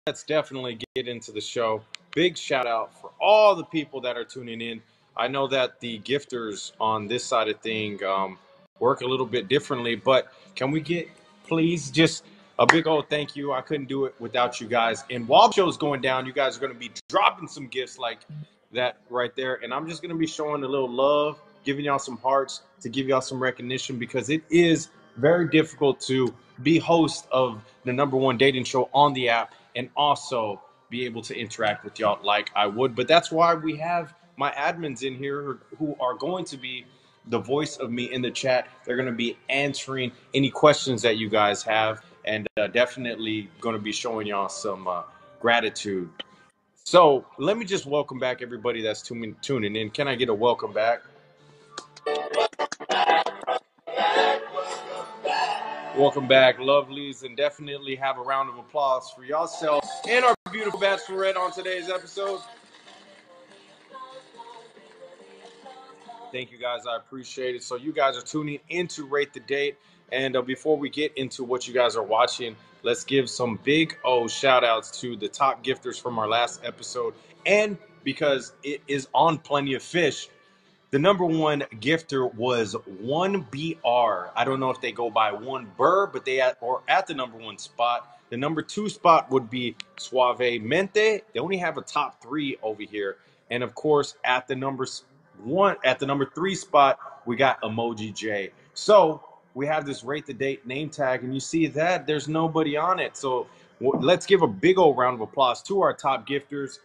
let's definitely get into the show. Big shout out for all the people that are tuning in. I know that the gifters on this side of thing work a little bit differently, but can we get, please, just a big old thank you. I couldn't do it without you guys. And while the show's going down, you guys are going to be dropping some gifts like that right there. And I'm just going to be showing a little love, giving y'all some hearts to give y'all some recognition because it is very difficult to be host of the #1 dating show on the app and also be able to interact with y'all like I would. But that's why we have my admins in here who are going to be the voice of me in the chat. They're going to be answering any questions that you guys have and definitely going to be showing y'all some gratitude. So let me just welcome back everybody that's tuning in. Can I get a welcome back? Welcome back, lovelies, and definitely have a round of applause for yourself and our beautiful bachelorette on today's episode. Thank you guys, I appreciate it. So you guys are tuning in to Rate the Date, and before we get into what you guys are watching, let's give some big shout outs to the top gifters from our last episode. And because it is on Plenty of Fish, the #1 gifter was 1BR. I don't know if they go by 1BR, but they are at the #1 spot. The #2 spot would be Suavemente. They only have a top 3 over here. And of course, at the #3 spot, we got Emoji J. So we have this Rate the Date name tag, and you see that there's nobody on it. So let's give a big old round of applause to our top gifters.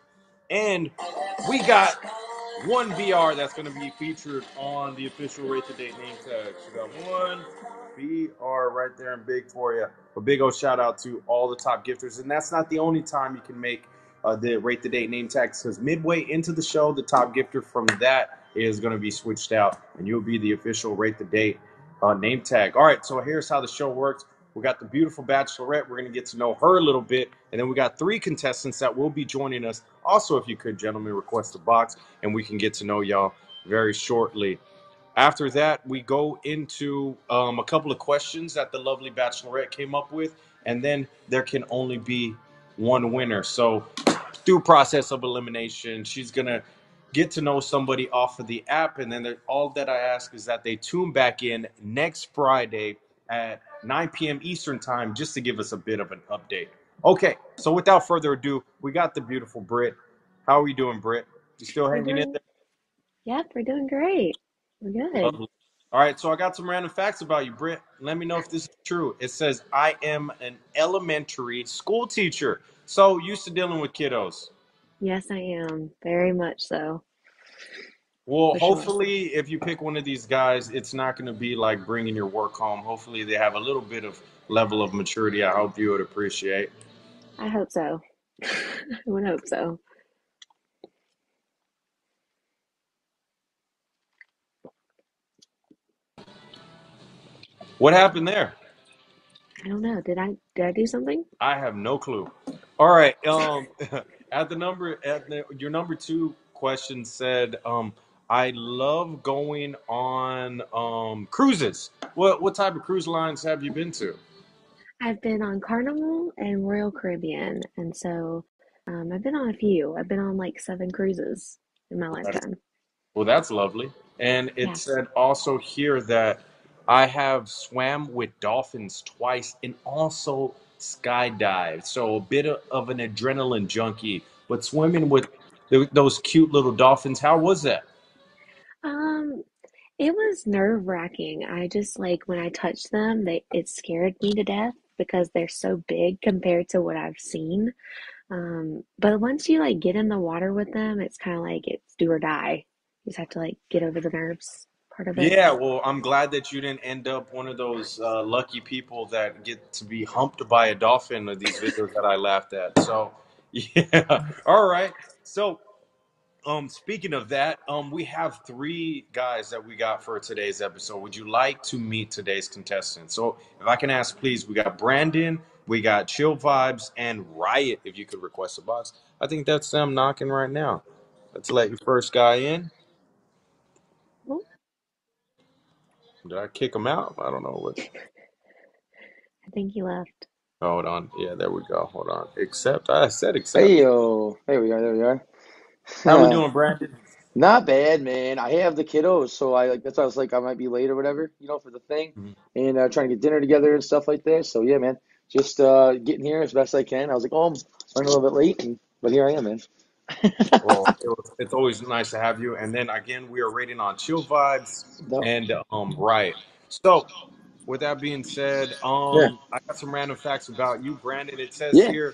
And we got 1BR that's going to be featured on the official Rate the Date name tag. So we got 1BR right there in big for you. A big old shout out to all the top gifters. And that's not the only time you can make the Rate the Date name tags, because midway into the show, the top gifter from that is going to be switched out, and you'll be the official Rate the Date name tag. All right, so here's how the show works. We got the beautiful bachelorette. We're going to get to know her a little bit. And then we got 3 contestants that will be joining us. Also, if you could, gentlemen, request a box, and we can get to know y'all very shortly. After that, we go into a couple of questions that the lovely bachelorette came up with. And then there can only be one winner. So through process of elimination, she's going to get to know somebody off of the app. And then all that I ask is that they tune back in next Friday at 9 p.m. Eastern time just to give us a bit of an update. Okay, so without further ado, we got the beautiful Britt. How are you doing, Britt? You still We're hanging in doing, there? yep, we're doing great. We're good. Lovely. All right, so I got some random facts about you, Britt. Let me know if this is true. It says, I am an elementary school teacher. So used to dealing with kiddos. Yes, I am. Very much so, Well, for sure. hopefully, if you pick one of these guys, it's not going to be like bringing your work home. Hopefully, they have a little bit of level of maturity. I hope you would appreciate. I hope so. I would hope so. What happened there? I don't know. Did I do something? I have no clue. All right. Your #2 question said, I love going on cruises. What type of cruise lines have you been to? I've been on Carnival and Royal Caribbean, and so I've been on a few. I've been on like 7 cruises in my lifetime. Well, that's lovely. And it Yeah. said also here that I have swam with dolphins twice and also skydived. So a bit of an adrenaline junkie, but swimming with those cute little dolphins, how was that? Um, it was nerve-wracking. I just like when I touched them, it scared me to death because they're so big compared to what I've seen. But once you like get in the water with them, it's kind of like it's do or die. You just have to like get over the nerves part of it. Yeah, well, I'm glad that you didn't end up one of those lucky people that get to be humped by a dolphin of these videos that I laughed at. So, yeah. All right. So, speaking of that, we have 3 guys that we got for today's episode. Would you like to meet today's contestants? So, if I can ask, please, we got Brandon, we got Chill Vibes, and Riot. If you could request a box, I think that's them knocking right now. Let's let your first guy in. Oh, Did I kick him out? I don't know what. I think he left. Hold on. Yeah, there we go. Hold on. Accept. I said accept. Hey yo, there we are, there we How we are. doing, Brandon? Not bad, man. I have the kiddos, so I like that's why I was like I might be late or whatever, for the thing, Mhm. and trying to get dinner together and stuff like that. So yeah, man, just getting here as best I can. I was like, oh, I'm running a little bit late, but here I am, man. Well, it's always nice to have you. And then again, we are rating on chill vibes No, and right. So, with that being said, yeah, I got some random facts about you, Brandon. It says yeah, here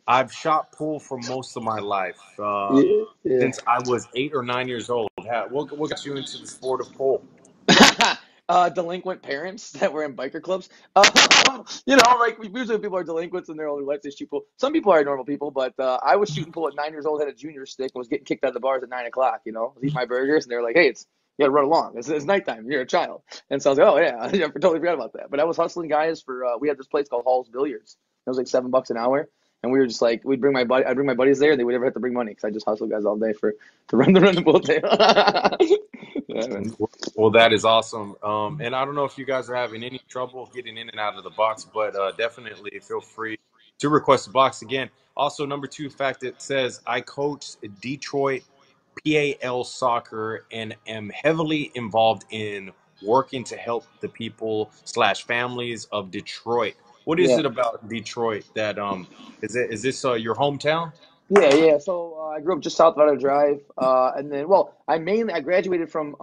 I've shot pool for most of my life, yeah, yeah. since I was 8 or 9 years old. What got you into the sport of pool? Delinquent parents that were in biker clubs. Like usually people are delinquents in their older life. They shoot pool. Some people are normal people, but I was shooting pool at 9 years old. Had a junior stick and was getting kicked out of the bars at 9 o'clock. I was eating my burgers and they were like, "Hey, you got to run along. It's nighttime. You're a child." And so I was like, "Oh yeah, I totally forgot about that." But I was hustling guys for. We had this place called Hall's Billiards. It was like $7 an hour. And we were just like, I'd bring my buddies there, and they would never have to bring money because I just hustled guys all day to run the pool table. Yeah, man. Well, that is awesome. And I don't know if you guys are having any trouble getting in and out of the box, but definitely feel free to request a box again. Also, number two fact it says I coach Detroit PAL soccer and am heavily involved in working to help the people slash families of Detroit. What is Yeah. it about Detroit that is this your hometown? Yeah, yeah. So I grew up just south of Outer Drive, and then, well, I graduated from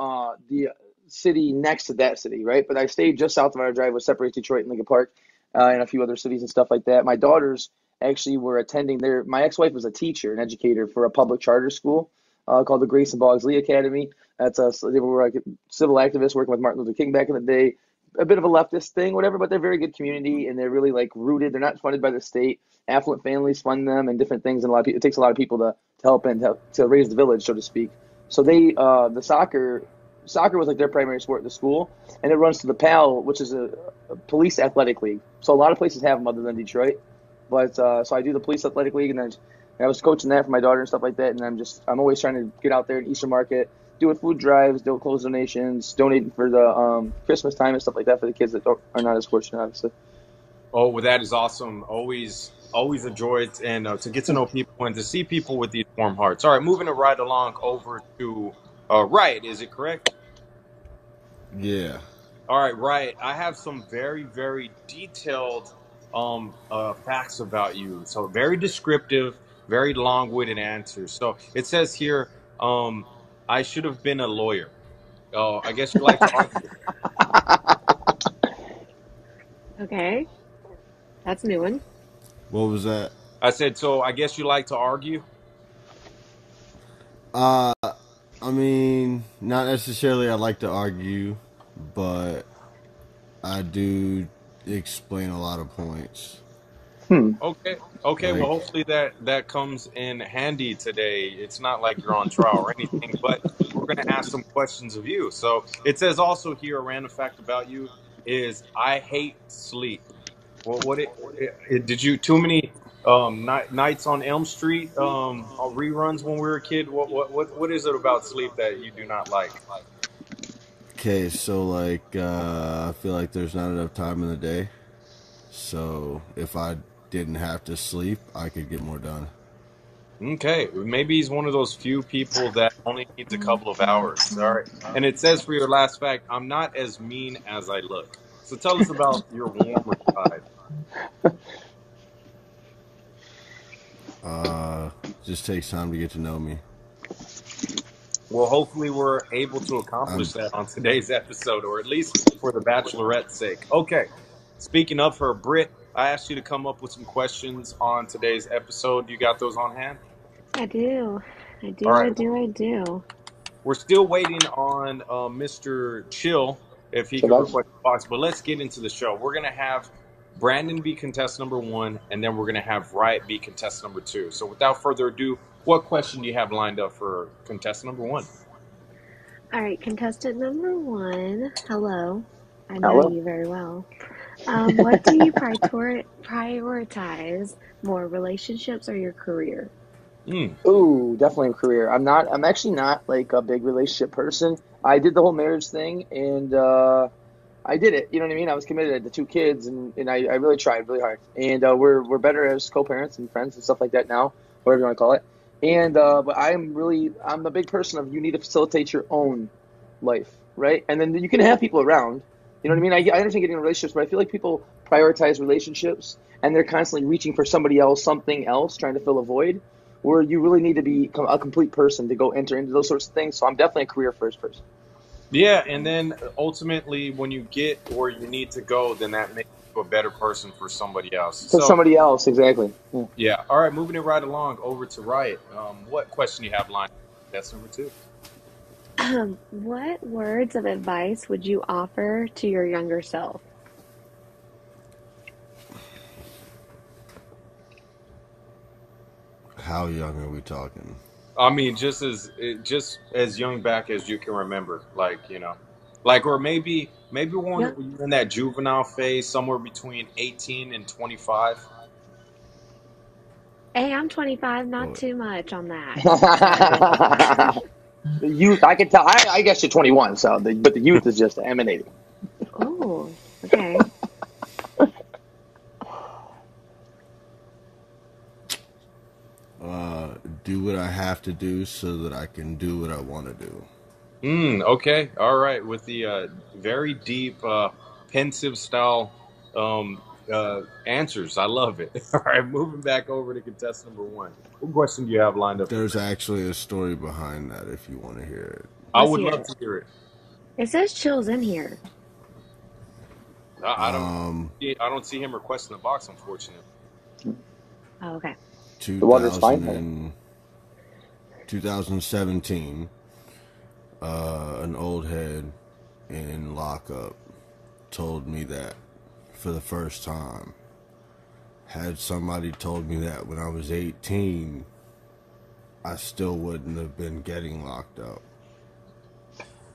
the city next to that city, right? But I stayed just south of Outer Drive, which separates Detroit and Lincoln Park, and a few other cities and stuff like that. My daughters actually were attending there. My ex-wife was a teacher, an educator for a public charter school called the Grace and Boggs Lee Academy. They were like civil activists working with Martin Luther King back in the day. A bit of a leftist thing, whatever, but they're a very good community and they're really like rooted. They're not funded by the state. Affluent families fund them and different things, and a lot of people, it takes a lot of people to help and to raise the village, so to speak. So the soccer was like their primary sport at the school, and it runs to the PAL, which is a police athletic league. So a lot of places have them other than Detroit, but so I do the police athletic league, and then I was coaching that for my daughter and stuff like that. And I'm always trying to get out there in Eastern Market, doing food drives, doing clothes donations, donating for the Christmas time and stuff like that for the kids that are not as fortunate, obviously. Oh, well, that is awesome. Always enjoy it and to get to know people and to see people with these warm hearts. All right, moving it right along over to right. Is it correct? Yeah. All right, right. I have some very, very detailed facts about you. So very descriptive, very long-winded answers. So it says here, I should have been a lawyer. Oh, I guess you like to argue. Okay, that's a new one. What was that? I said, so I guess you like to argue. Uh, I mean, not necessarily I like to argue, but I do explain a lot of points. Hmm. Okay. Okay. Well, Like, hopefully that comes in handy today. It's not like you're on trial or anything, but we're going to ask some questions of you. So it says also here a random fact about you is I hate sleep. Well, did you too many nights on Elm Street reruns when we were a kid? What is it about sleep that you do not like? okay, so I feel like there's not enough time in the day. So if I didn't have to sleep, I could get more done. Okay, maybe he's one of those few people that only needs a couple of hours. All right. And it says for your last fact, I'm not as mean as I look. So tell us about your warmer side. Just takes time to get to know me. Well, hopefully we're able to I'm accomplish that on today's episode, or at least for the Bachelorette's sake. Okay. Speaking of her, Britt, I asked you to come up with some questions on today's episode. You got those on hand? I do. I All do. I right. do. I do. We're still waiting on Mr. Chill if he So could that's request a box, but let's get into the show. We're going to have Brandon be contestant number one, and then we're going to have Riot be contestant number two. So without further ado, what question do you have lined up for contestant number one? All right, contestant number one. Hello. I know hello. you very well. What do you prioritize more, relationships or your career? Mm. Ooh, definitely a career. I'm actually not like a big relationship person. I did the whole marriage thing, and I did it. You know what I mean? I was committed to 2 kids, and I really tried really hard. And we're better as co-parents and friends and stuff like that now, whatever you want to call it. And but I'm a big person of you need to facilitate your own life, right? And then you can have people around. You know what I mean? I understand getting in relationships, but I feel like people prioritize relationships and they're constantly reaching for somebody else, something else, trying to fill a void. Where you really need to be a complete person to go enter into those sorts of things. So I'm definitely a career first person. Yeah, and then ultimately, when you get where you need to go, then that makes you a better person for somebody else. For So, somebody else, exactly. Yeah. yeah. All right, moving it right along over to Riot. What question you have lined up? That's number two. What words of advice would you offer to your younger self? How young are we talking? I mean, just as young back as you can remember, like or maybe when Yep. you're in that juvenile phase, somewhere between 18 and 25. Hey, I'm 25, not Well, too much on that. So, The youth, I can tell. I guess you're 21, but the youth is just emanating. oh, okay. do what I have to do so that I can do what I want to do. Okay, all right. With the very deep, pensive style answers, I love it. All right, moving back over to contestant number one. What question do you have lined up? There's actually a story behind that if you want to hear it. I Let's would hear love it. to hear it. It says chills in here. I don't. Um, I don't see him requesting the box, unfortunately. Oh, okay. The water's 2000 fine. and 2017, an old head in lockup told me that for the first time. Had somebody told me that when I was 18, I still wouldn't have been getting locked up.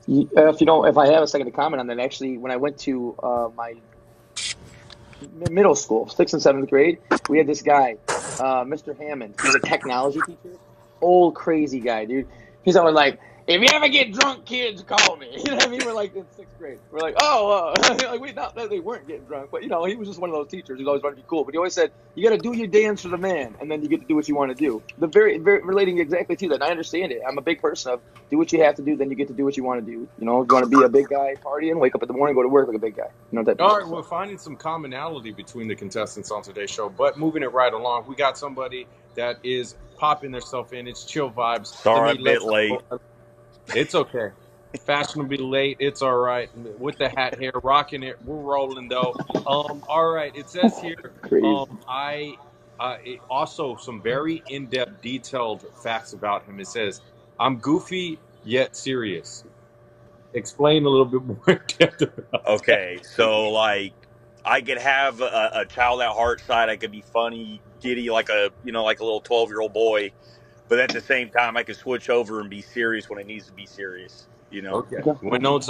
If I have a second to comment on that, actually, when I went to my middle school, 6th and 7th grade, we had this guy, Mr. Hammond. He was a technology teacher. Old crazy guy, dude. He's always like, if you ever get drunk, kids, call me. You know what I mean? We're like in 6th grade. We're like, oh, like we not that they weren't getting drunk, but he was just one of those teachers who's always trying to be cool. But he always said, you got to do your dance for the man, and then you get to do what you want to do. The very relating exactly to that. And I understand it. I'm a big person of do what you have to do, then you get to do what you want to do. If you want to be a big guy, partying, wake up in the morning, go to work like a big guy. That. All right, we're finding some commonality between the contestants on today's show, but moving it right along, we got somebody that is popping themselves in. It's chill vibes. Sorry, I'm a bit late. It's okay. Fashionably late. It's all right. With the hat hair, rocking it. We're rolling though. All right. It says here. Crazy. Also some very in-depth, detailed facts about him. It says, "I'm goofy yet serious." Explain a little bit more in depth about that. Okay, so like I could have a child at heart side. I could be funny, giddy, like like a little 12-year-old boy. But at the same time, I could switch over and be serious when it needs to be serious. Okay. Okay. Knows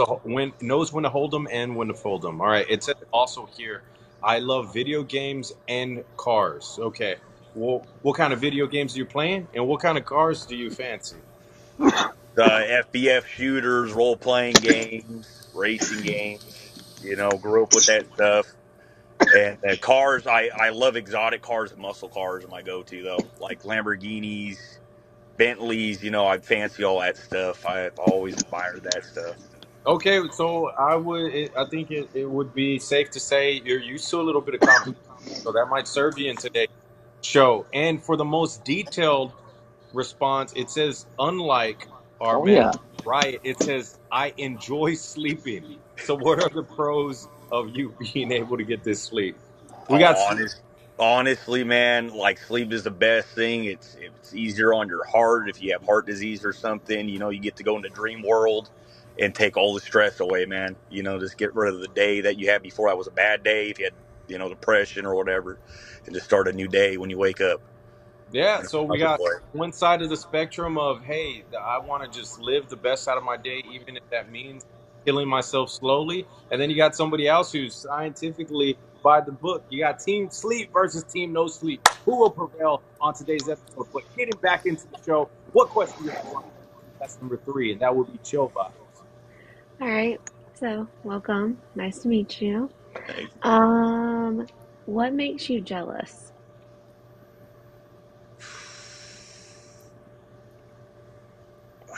when to hold them and when to fold them. All right. It says also here, I love video games and cars. Okay. Well, what kind of video games are you playing, and what kind of cars do you fancy? FBF shooters, role playing games, racing games. Grew up with that stuff. And cars, I love exotic cars and muscle cars are my go to though, like Lamborghinis, Bentleys. I fancy all that stuff. I've always admired that stuff. Okay, so I think it would be safe to say you're used to a little bit of competition, so that might serve you in today's show. And for the most detailed response, it says, unlike our man Riot, it says, I enjoy sleeping. So what are the pros of you being able to get this sleep? We got Honestly, man, like sleep is the best thing. It's easier on your heart if you have heart disease or something. You get to go into dream world and take all the stress away, man. Just get rid of the day that you had before that was a bad day. If you had, depression or whatever, and just start a new day when you wake up. Yeah, so we got one side of the spectrum of, hey, I want to just live the best out of my day, even if that means killing myself slowly. And then you got somebody else who's scientifically by the book. You got team sleep versus team no sleep. Who will prevail on today's episode? But getting back into the show, what question do you have? That's number 3, and that would be chill vibes. All right. So, welcome. Nice to meet you. Hey, What makes you jealous?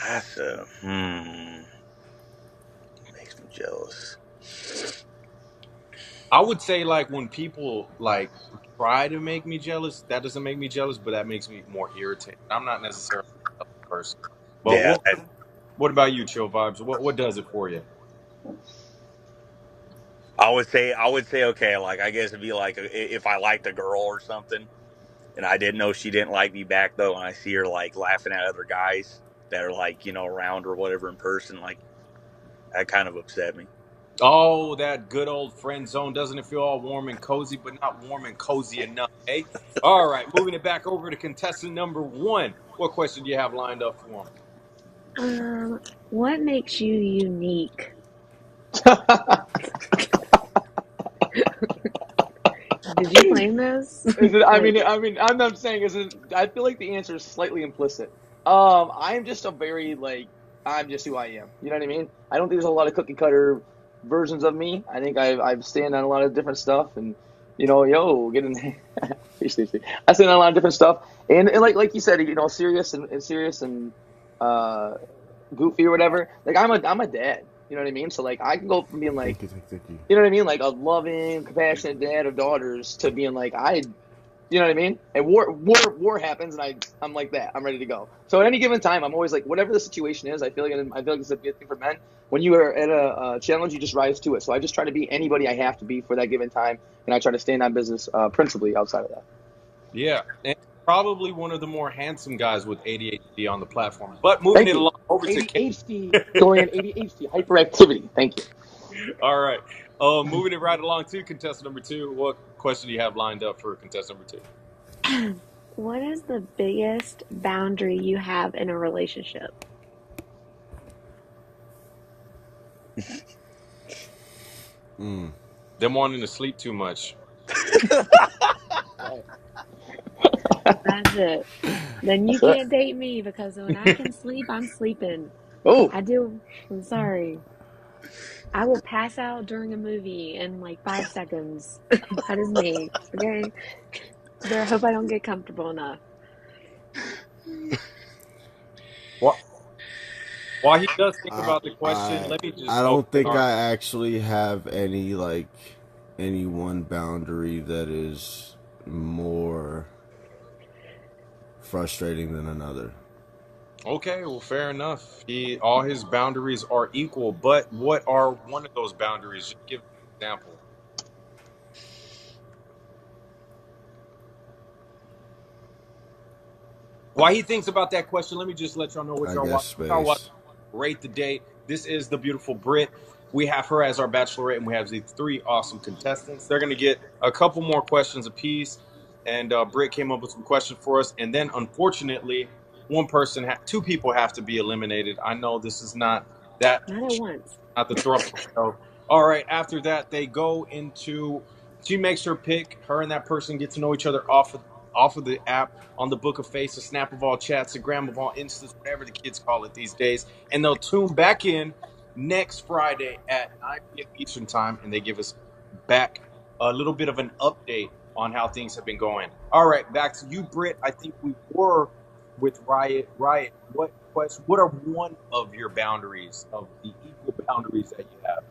that's makes me jealous. I would say like when people like try to make me jealous, that doesn't make me jealous, but that makes me more irritated. I'm not necessarily a jealous person. But Yeah, what about you, Chill Vibes? What does it for you? I would say okay. Like I guess it'd be like if I liked a girl or something, and I didn't know she didn't like me back though, and I see her like laughing at other guys that are like around or whatever in person, like that kind of upset me. Oh, that good old friend zone. Doesn't it feel all warm and cozy, but not warm and cozy enough, eh? All right, moving it back over to contestant number one. What question do you have lined up for him? Um, what makes you unique? Did you plan this? Is it? Like, I'm not saying is it. I feel like the answer is slightly implicit. I'm just a very like I'm just who I am. You know what I mean? I don't think there's a lot of cookie cutter versions of me. I think I stand on a lot of different stuff, and get in. I stand on a lot of different stuff, and like you said, serious and serious and uh goofy or whatever. Like I'm a dad. You know what I mean? So like I can go from being like Thank you. you know what I mean? Like a loving, compassionate dad of daughters to being like you know what I mean? And war happens, and I'm like that. I'm ready to go. So at any given time, I'm always like, whatever the situation is, I feel like it's a good thing for men. When you are at a challenge, you just rise to it. So I just try to be anybody I have to be for that given time, and I try to stand on business principally outside of that. Yeah, and probably one of the more handsome guys with ADHD on the platform. But moving Thank it you. along over to K. ADHD, Dorian, ADHD, hyperactivity. Thank you. All right, moving it right along to contestant number two. What question do you have lined up for contestant number two? what is the biggest boundary you have in a relationship? Them wanting to sleep too much. That's it. Then you That's it. can't date me because when I can sleep, I'm sleeping. Oh, I do. I'm sorry. I will pass out during a movie in like 5 seconds. That is me. Okay. But I hope I don't get comfortable enough. What? While he does think I about the question, I let me just. I Oh, don't think all right. I actually have any one boundary that is more frustrating than another. Okay, well, fair enough. All his boundaries are equal, but what are one of those boundaries? Just give an example. While he thinks about that question, let me just let y'all know what I y'all guess watch. Y'all watch space. Rate the Date. This is the beautiful Brit. We have her as our bachelorette, and we have these three awesome contestants. They're going to get a couple more questions apiece, and Brit came up with some questions for us. And then, unfortunately, two people have to be eliminated. I know this is not that Not at once. not the throuple show. All right. After that, they go into. She makes her pick. Her and that person get to know each other off of the app on the Book of Face, a Snap of all chats, a Gram of all instas, whatever the kids call it these days, and they'll tune back in next Friday at 9 p.m. Eastern time, and they give us back a little bit of an update on how things have been going. All right, back to you, Britt. I think we were with Riot. Riot, what are one of your boundaries of the equal boundaries that you have?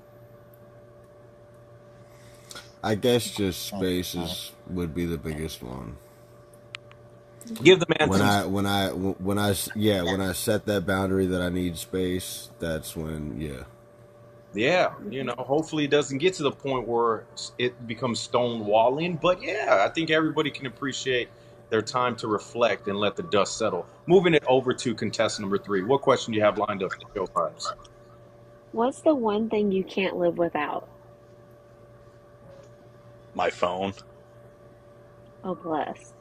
I guess just would be the biggest one. Give the man When some. when I set that boundary that I need space, that's when Yeah, hopefully it doesn't get to the point where it becomes stonewalling. But yeah, I think everybody can appreciate their time to reflect and let the dust settle. Moving it over to contestant number three. What question do you have lined up for Joe Vibes? What's the one thing you can't live without? My phone. Oh, bless.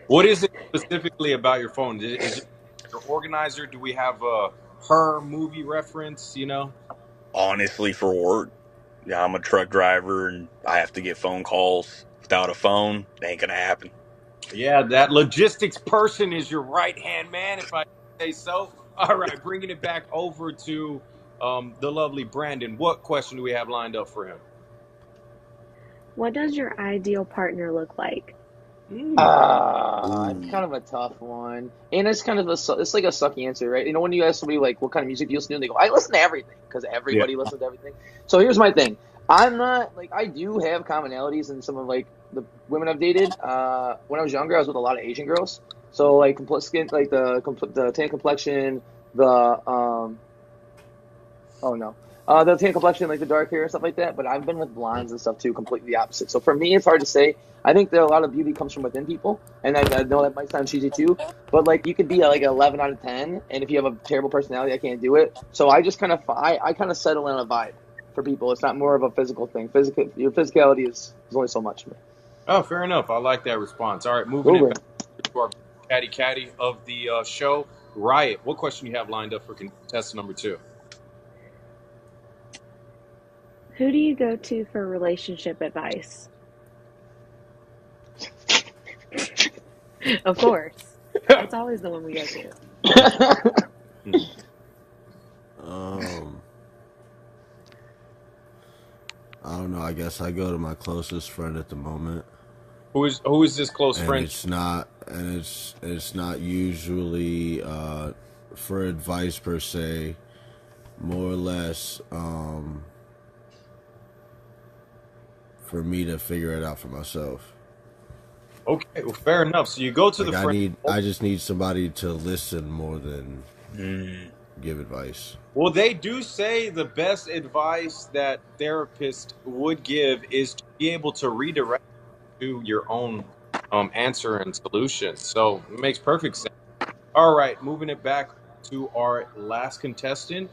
What is it specifically about your phone? Is it your organizer? Do we have a her movie reference? Honestly, for work, yeah, I'm a truck driver and I have to get phone calls. Without a phone, it ain't gonna happen. Yeah, that logistics person is your right hand man, if I say so. All right, bringing it back over to The lovely Brandon, what question do we have lined up for him? What does your ideal partner look like? It's Ooh. kind of a tough one, and it's kind of it's like a sucky answer, right? You know, when you ask somebody like, "What kind of music do you listen to?" and they go, "I listen to everything," because Yeah. everybody listens to everything. So here's my thing: I'm not like I do have commonalities in some of like the women I've dated. When I was younger, I was with a lot of Asian girls, so like skin, like the tan complexion, the oh no. The tan complexion, like the dark hair and stuff like that. But I've been with blondes and stuff too, completely opposite. So for me, it's hard to say. I think that a lot of beauty comes from within people, and I know that might sound cheesy too. But like, you could be like an 11 out of 10, and if you have a terrible personality, I can't do it. So I just kind of I kind of settle in a vibe for people. It's not more of a physical thing. Your physicality is only so much for me. Oh, fair enough. I like that response. All right, moving it Over. back to our caddy of the show. Riot, what question do you have lined up for contestant number 2? Who do you go to for relationship advice? Of course. That's always the one we go to. Um, I don't know. I guess I go to my closest friend at the moment, Who is this close and friend? it's not usually for advice per se. More or less, for me to figure it out for myself. Okay, well, fair enough. So you go to the Like friend. I just need somebody to listen more than Mm. give advice. Well, they do say the best advice that therapist would give is to be able to redirect to your own answer and solution. So it makes perfect sense. All right, moving it back to our last contestant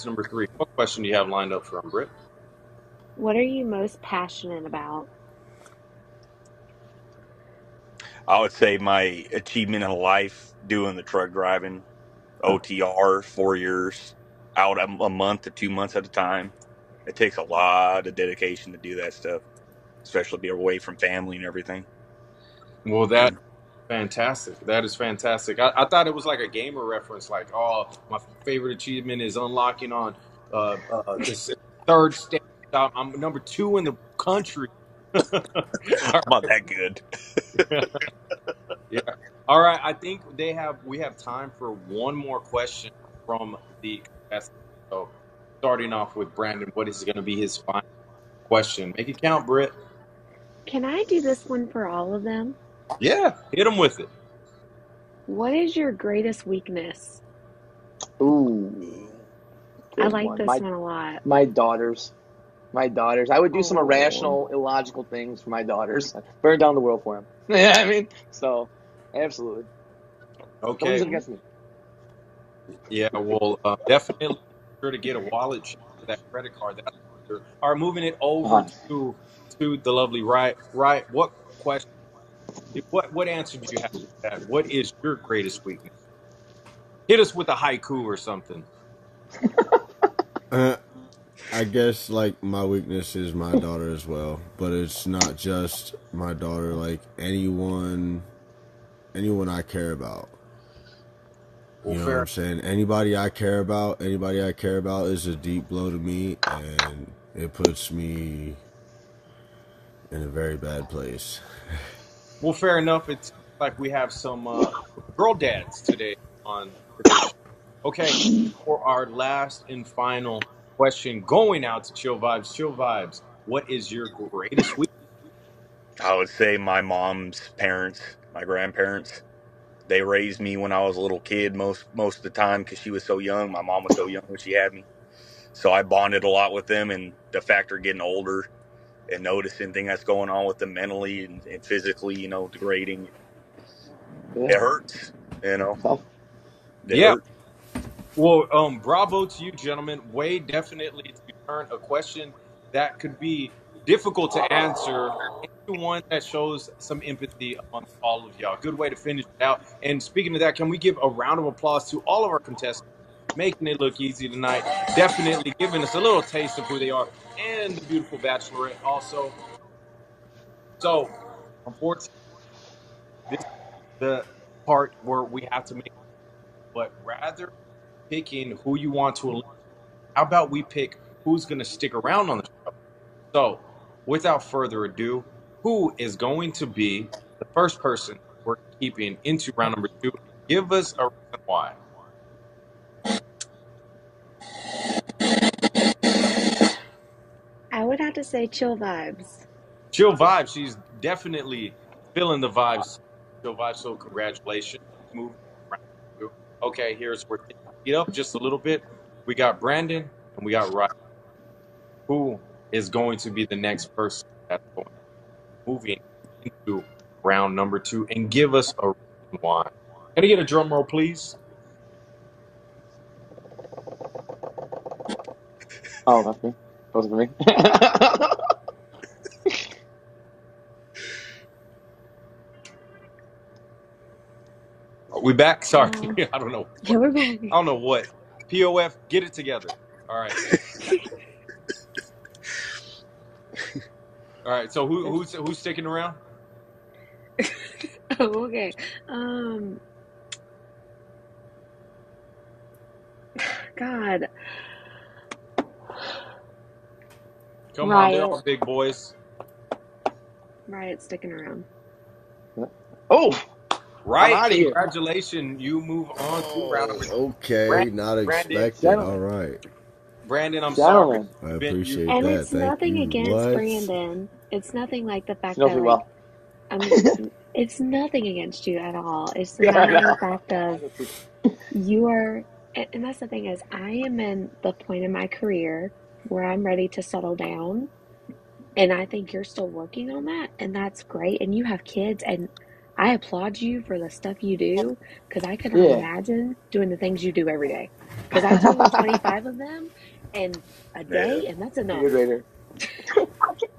number 3. What question do you have lined up for him, Britt? What are you most passionate about? I would say my achievement in life doing the truck driving, OTR, 4 years, out a month to 2 months at a time. It takes a lot of dedication to do that stuff, especially be away from family and everything. Well, that's fantastic. That is fantastic. I thought it was like a gamer reference, like, oh, my favorite achievement is unlocking on this third stage. I'm number 2 in the country. All I'm not that good. right. Yeah. All right. I think we have time for one more question from the contestant. So starting off with Brandon, what is going to be his final question? Make it count, Britt. Can I do this one for all of them? Yeah, hit him with it. What is your greatest weakness? Ooh, I good like one. this one a lot. My daughters. My daughters. I would do some Oh, irrational, illogical things for my daughters. Burn down the world for them. Yeah, I mean, so absolutely. Don't use Okay. it against me. Yeah, well, definitely make sure to get a wallet check for that credit card. That's for sure. All right, moving it over Uh-huh. to the lovely Right. Right. What question? What answer do you have for that? What is your greatest weakness? Hit us with a haiku or something. Uh, I guess like my weakness is my daughter as well, but it's not just my daughter. Like anyone I care about. Well, You know what fair. I'm saying? Anybody I care about is a deep blow to me, and it puts me in a very bad place. Well, fair enough. It's like we have some girl dads today on today's show. Okay, for our last and final question, going out to Chill Vibes. Chill Vibes. What is your greatest weakness? I would say my mom's parents, my grandparents, they raised me when I was a little kid most of the time because she was so young. My mom was so young when she had me, so I bonded a lot with them. And the factor of getting older and noticing things that's going on with them mentally and physically, degrading, Yeah, it hurts. You know, tough. it Yeah. hurts. Well, bravo to you, gentlemen. Way definitely to turn a question that could be difficult to answer into one that shows some empathy amongst all of y'all. Good way to finish it out. And speaking of that, can we give a round of applause to all of our contestants making it look easy tonight? Definitely giving us a little taste of who they are, and the beautiful Bachelorette also. So, unfortunately, this is the part where we have to make, but rather picking who you want to eliminate. How about we pick who's going to stick around on the show? So, without further ado, who is going to be the first person we're keeping into round number 2? Give us a reason why. I would have to say chill vibes. Chill vibes. She's definitely feeling the vibes. Chill vibes. So congratulations. Move round two. Okay, here's where things heat up just a little bit. We got Brandon and we got Ryan. Who is going to be the next person that's going moving into round number 2? And give us a reason why. Can I get a drum roll, please? Oh, that's me. That wasn't for me. Are we back? Sorry, I don't know. Yeah, we're back. I don't know what. POF, get it together. All right. All right. So who's sticking around? Oh, okay. God. Come on, they're all big boys. Riot's sticking around. Oh, Right, congratulations. You move on to round number 2. Okay, not expected. All right. Brandon, I'm sorry. I appreciate And that. it's Thank nothing you. against What? Brandon. It's nothing like the fact She knows that me like well. it's nothing against you at all. It's the matter of the fact of you are, and that's the thing is I am in the point in my career where I'm ready to settle down, and I think you're still working on that, and that's great. And you have kids, and I applaud you for the stuff you do because I could not Yeah. imagine doing the things you do every day. Because I do 25 of them in a day, and that's enough. Good rater.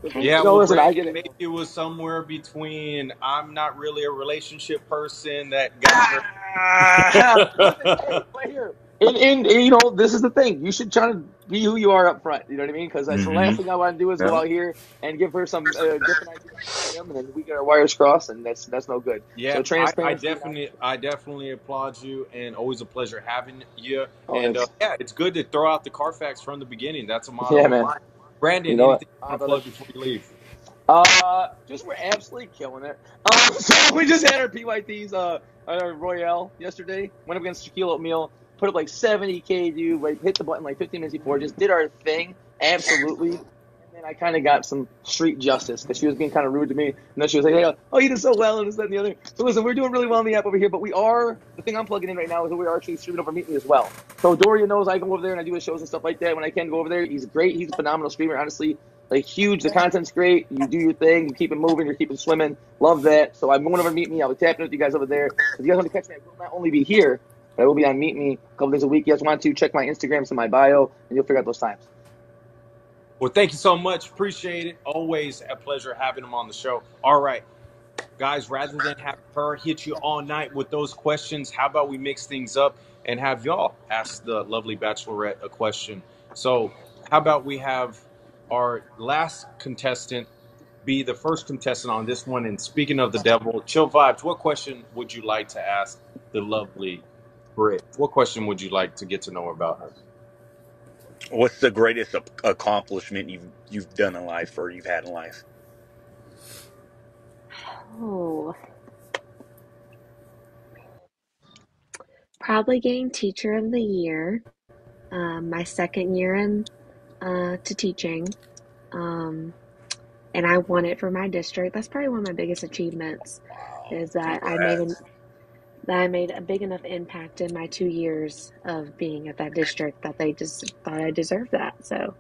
Okay. Yeah, No, well, listen, I Brandon, get it. maybe it was somewhere between I'm not really a relationship person that got her. Right here. And you know, this is the thing. You should try to be who you are up front. You know what I mean? Because that's the last thing I want to do is go out here and give her some different ideas, and then we get our wires crossed, and that's no good. Yeah, so transparency. I definitely applaud you, and always a pleasure having you. Oh, and yeah, it's good to throw out the Carfax from the beginning. That's a motto. Yeah, man. Brandon, You know anything you want to plug before you leave? Just we're absolutely killing it. So we just had our PYTs our Royale yesterday. Went up against Shaquille O'Neal. Put up like 70K, dude. Like, hit the button like 15 minutes before. Just did our thing. Absolutely. And then I kind of got some street justice because she was being kind of rude to me. And then she was like, hey, oh, you did so well and this, that, and the other. So listen, we're doing really well in the app over here. But the thing I'm plugging in right now is that we are actually streaming over Meet Me as well. So Dorian knows I go over there and I do his shows and stuff like that. When I can go over there, he's great. He's a phenomenal streamer, honestly. Like, huge. The content's great. You do your thing. You keep it moving. You're keeping swimming. Love that. So I'm going over to Meet Me. I'll be tapping with you guys over there. If you guys want to catch me, I will not only be here, but I will be on Meet Me a couple days a week. You guys want to check my Instagram, in my bio, and you'll figure out those times. Well, thank you so much. Appreciate it. Always a pleasure having him on the show. All right, guys, rather than have her hit you all night with those questions, how about we mix things up and have y'all ask the lovely bachelorette a question? So how about we have our last contestant be the first contestant on this one? And speaking of the devil, Chill Vibes, what question would you like to ask the lovely Britt? What question would you like to get to know about her? What's the greatest accomplishment you've done in life or you've had in life? Oh, probably getting Teacher of the Year. My second year in to teaching. And I won it for my district. That's probably one of my biggest achievements is that I made a big enough impact in my 2 years of being at that district that they just thought I deserved that. So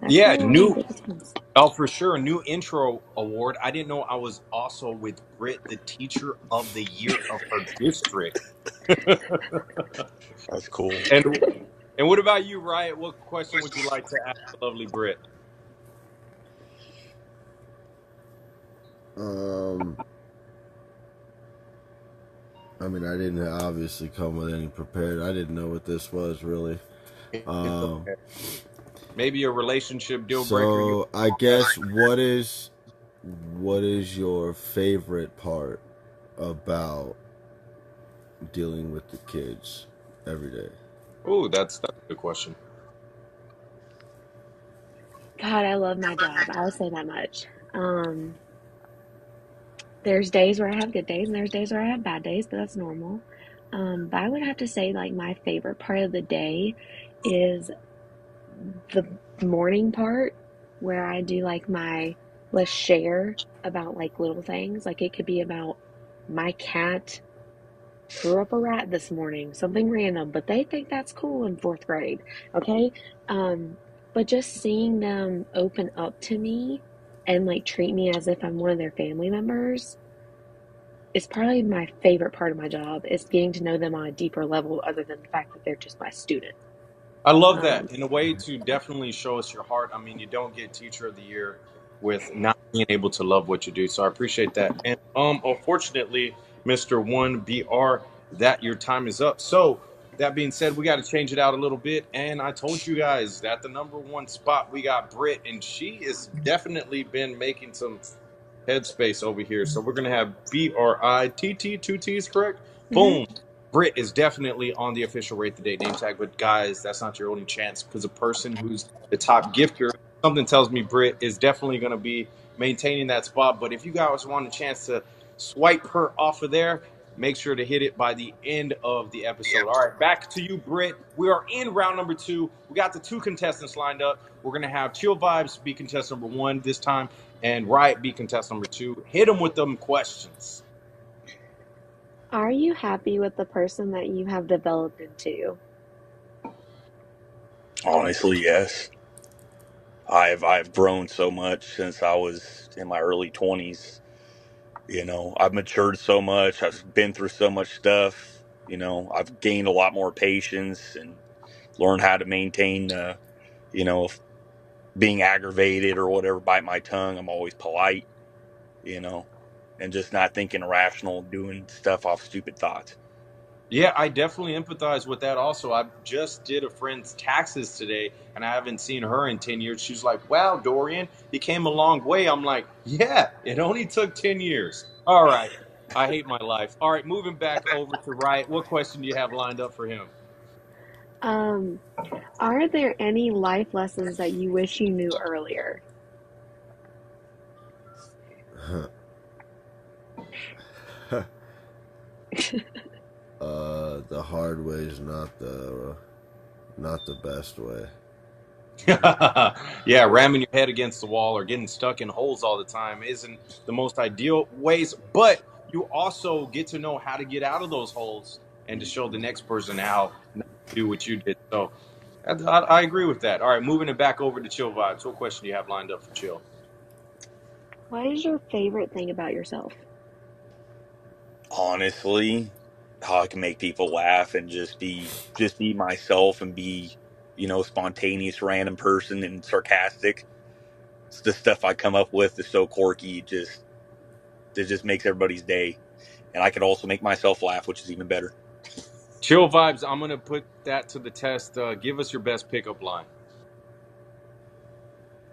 that's Yeah, one of my biggest ones. Oh, for sure. A new intro award. I didn't know I was also with Britt, the Teacher of the Year of her district. That's cool. And what about you, Riot? What question would you like to ask the lovely Britt? I mean, I didn't obviously come with any prepared. I didn't know what this was really. Maybe a relationship deal breaker. So I guess what is your favorite part about dealing with the kids every day? Oh, that's a good question. God, I love my job. I'll say that much. There's days where I have good days and there's days where I have bad days, but that's normal. But I would have to say, like, my favorite part of the day is the morning part where I do like my let's share about like little things. Like, it could be about my cat threw up a rat this morning, something random, but they think that's cool in fourth grade. Okay. Um, but just seeing them open up to me and like treat me as if I'm one of their family members is probably my favorite part of my job, is getting to know them on a deeper level other than the fact that they're just my student. I love Um, that. In a way to definitely show us your heart. I mean, you don't get Teacher of the Year with not being able to love what you do. So I appreciate that. And unfortunately, Mr. 1BR, that your time is up. So that being said, we got to change it out a little bit. And I told you guys that the number one spot we got Britt, and she has definitely been making some headspace over here. So we're gonna have BRITT, two T's, correct? mhm. Boom. Brit is definitely on the official Rate the Date name tag, but guys, that's not your only chance because a person who's the top gifter, something tells me Brit is definitely going to be maintaining that spot. But if you guys want a chance to swipe her off of there, make sure to hit it by the end of the episode. All right, back to you, Brit. We are in round number 2. We got the 2 contestants lined up. We're going to have Chill Vibes be contestant number 1 this time, and Riot be contestant number 2. Hit them with them questions. Are you happy with the person that you have developed into? Honestly, yes. I've grown so much since I was in my early 20s. You know, I've matured so much. I've been through so much stuff. You know, I've gained a lot more patience and learned how to maintain, you know, if being aggravated or whatever, bite my tongue. I'm always polite, you know, and just not thinking irrational, doing stuff off stupid thoughts. Yeah, I definitely empathize with that also. I just did a friend's taxes today and I haven't seen her in 10 years. She's like, wow, Dorian, you came a long way. I'm like, yeah, it only took 10 years. All right. I hate my life. All right, moving back over to Riot. What question do you have lined up for him? Um, are there any life lessons that you wish you knew earlier? The hard way is not the best way. Yeah, ramming your head against the wall or getting stuck in holes all the time isn't the most ideal ways, but you also get to know how to get out of those holes and to show the next person how not to do what you did. So I agree with that. All right, moving it back over to Chill Vibes. What question do you have lined up for Chill? What is your favorite thing about yourself? Honestly, how I can make people laugh and just be myself and be, you know, spontaneous, random person and sarcastic. It's the stuff I come up with is so quirky, it just makes everybody's day. And I could also make myself laugh, which is even better. Chill Vibes, I'm going to put that to the test. Give us your best pickup line.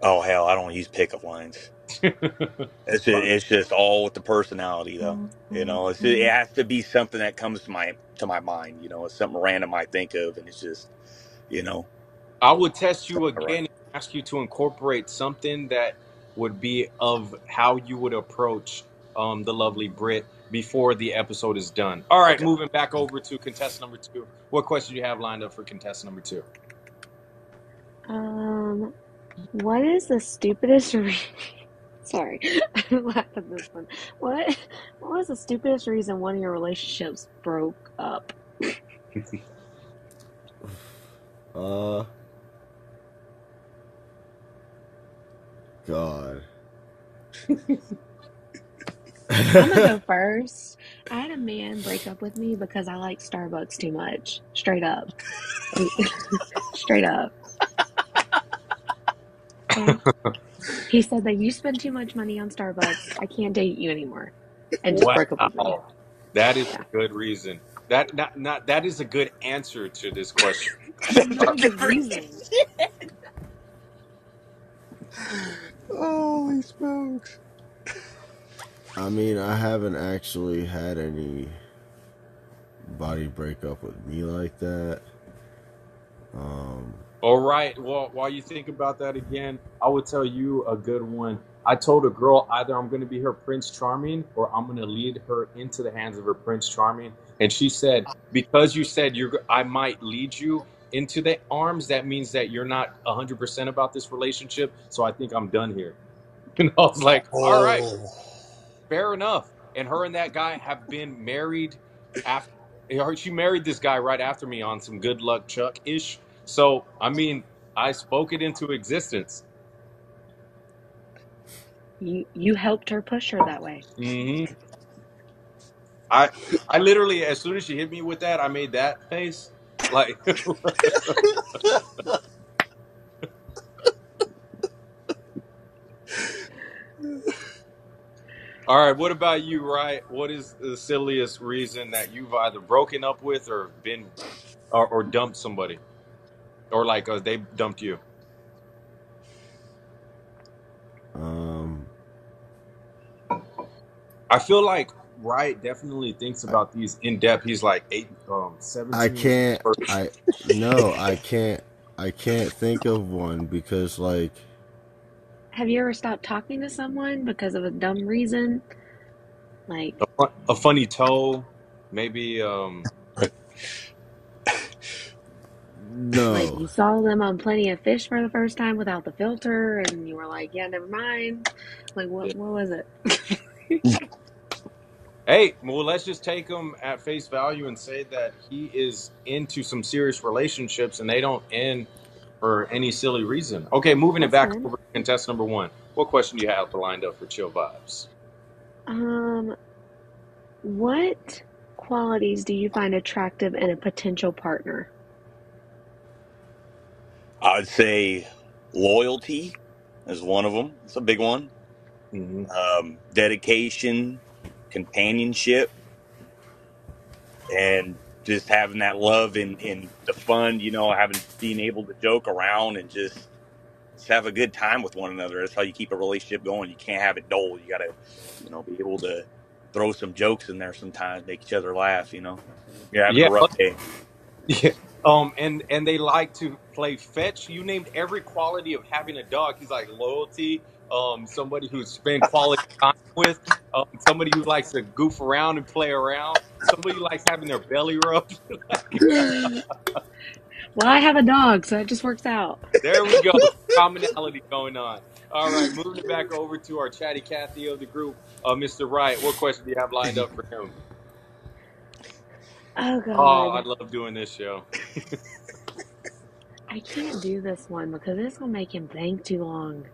Oh hell, I don't use pickup lines. It's just all with the personality though. You know, it has to be something that comes to my mind. You know, it's something random I think of, and it's just, you know, I would test you all right. again and ask you to incorporate something that would be of how you would approach the lovely Brit before the episode is done. All right, Okay. moving back over to contestant number 2. What question do you have lined up for contestant number 2? What is the stupidest sorry, I laughed at this one. What was the stupidest reason one of your relationships broke up? God. I'm gonna go first. I had a man break up with me because I like Starbucks too much. Straight up. Straight up. Okay. He said that you spend too much money on Starbucks. I can't date you anymore. And just broke up with me. Wow, that is Yeah. a good reason. That is a good answer to this question. That's not a good reason. Holy smokes! I mean, I haven't actually had anybody break up with me like that. All right. Well, while you think about that again, I would tell you a good one. I told a girl either I'm going to be her Prince Charming or I'm going to lead her into the hands of her Prince Charming. And she said, because you said I might lead you into the arms, that means that you're not 100% about this relationship. So I think I'm done here. And I was like, all right, Oh. fair enough. And her and that guy have been married after she married this guy right after me on some good luck Chuck ish. So I mean, I spoke it into existence. You helped her push her that way. Hmm. I literally, as soon as she hit me with that, I made that face. Like, all right. What about you, right? What is the silliest reason that you've either broken up with or been or dumped somebody, or like they dumped you? I feel like Wright definitely thinks about these in depth. He's like 17. I can't think of one because like Have you ever stopped talking to someone because of a dumb reason? Like, A funny toe, maybe. like no. you saw them on Plenty of Fish for the first time without the filter, and you were like, "Yeah, never mind." Like, what was it? Hey, well, let's just take him at face value and say that he is into some serious relationships and they don't end for any silly reason. Okay, moving it That's back fine. over to contest number one. What question do you have lined up for Chill Vibes? What qualities do you find attractive in a potential partner? I would say loyalty is one of them. It's a big one. Mm-hmm. Dedication, companionship, and just having that love in the fun, being able to joke around and just have a good time with one another. That's how you keep a relationship going. You can't have it dull. You gotta, be able to throw some jokes in there sometimes, make each other laugh, You're having a Yeah, rough day. yeah. And they like to play fetch. You named every quality of having a dog. He's like loyalty, somebody who spend quality time with, somebody who likes to goof around and play around, somebody who likes having their belly rubbed. Well, I have a dog, so it just works out. There we go. Commonality going on. All right, moving it back over to our chatty Cathy of the group, Mr. Wright. What question do you have lined up for him? Oh Oh, I God, love doing this show. I can't do this one because it's gonna make him think too long.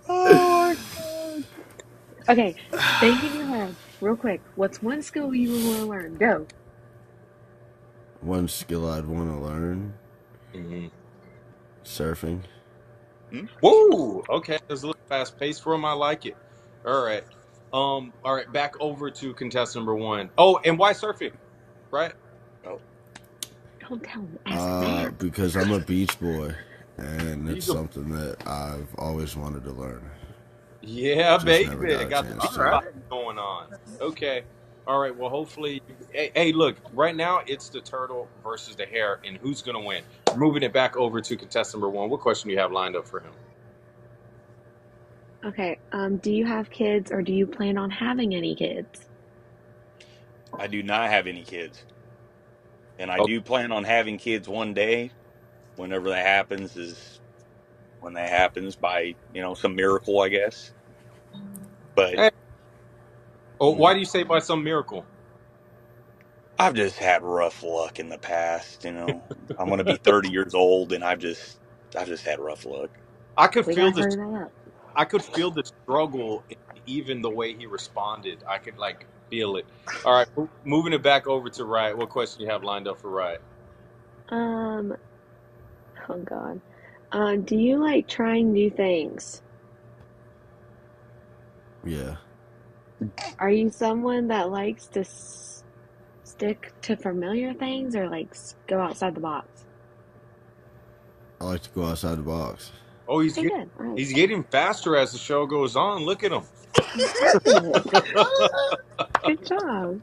Oh, Okay, think in your head, real quick. What's one skill you would want to learn? Go. One skill I'd want to learn: Mm-hmm. surfing. Whoa. Okay, it's a little fast paced for him. I like it. All right. All right. Back over to contest number one. Oh, and why surfing? Right. oh. Don't tell him. Ask Matt. Because I'm a beach boy, and it's He's a something that I've always wanted to learn. Yeah, Just never baby. got a Got the chance beach to. vibe going on. Okay. All right. Well, hopefully. Hey, look. Right now, it's the turtle versus the hare, and who's gonna win? Moving it back over to contestant number one. What question do you have lined up for him? Okay. Do you have kids or do you plan on having any kids? I do not have any kids, and I Oh, do plan on having kids one day. Whenever that happens is when that happens by some miracle, I guess. But hey. Oh, mm, why do you say by some miracle? I've just had rough luck in the past. I'm going to be 30 years old, and I've just had rough luck. I could We feel gotta the hurry that up. I could feel the struggle in even the way he responded. I could like feel it. All right, moving it back over to Riot. What question you have lined up for Riot? Um, oh God. Do you like trying new things? Yeah. Are you someone that likes to stick to familiar things or like go outside the box? I like to go outside the box. Oh, Okay, good. All right. he's getting faster as the show goes on. Look at him. Perfect. Good job.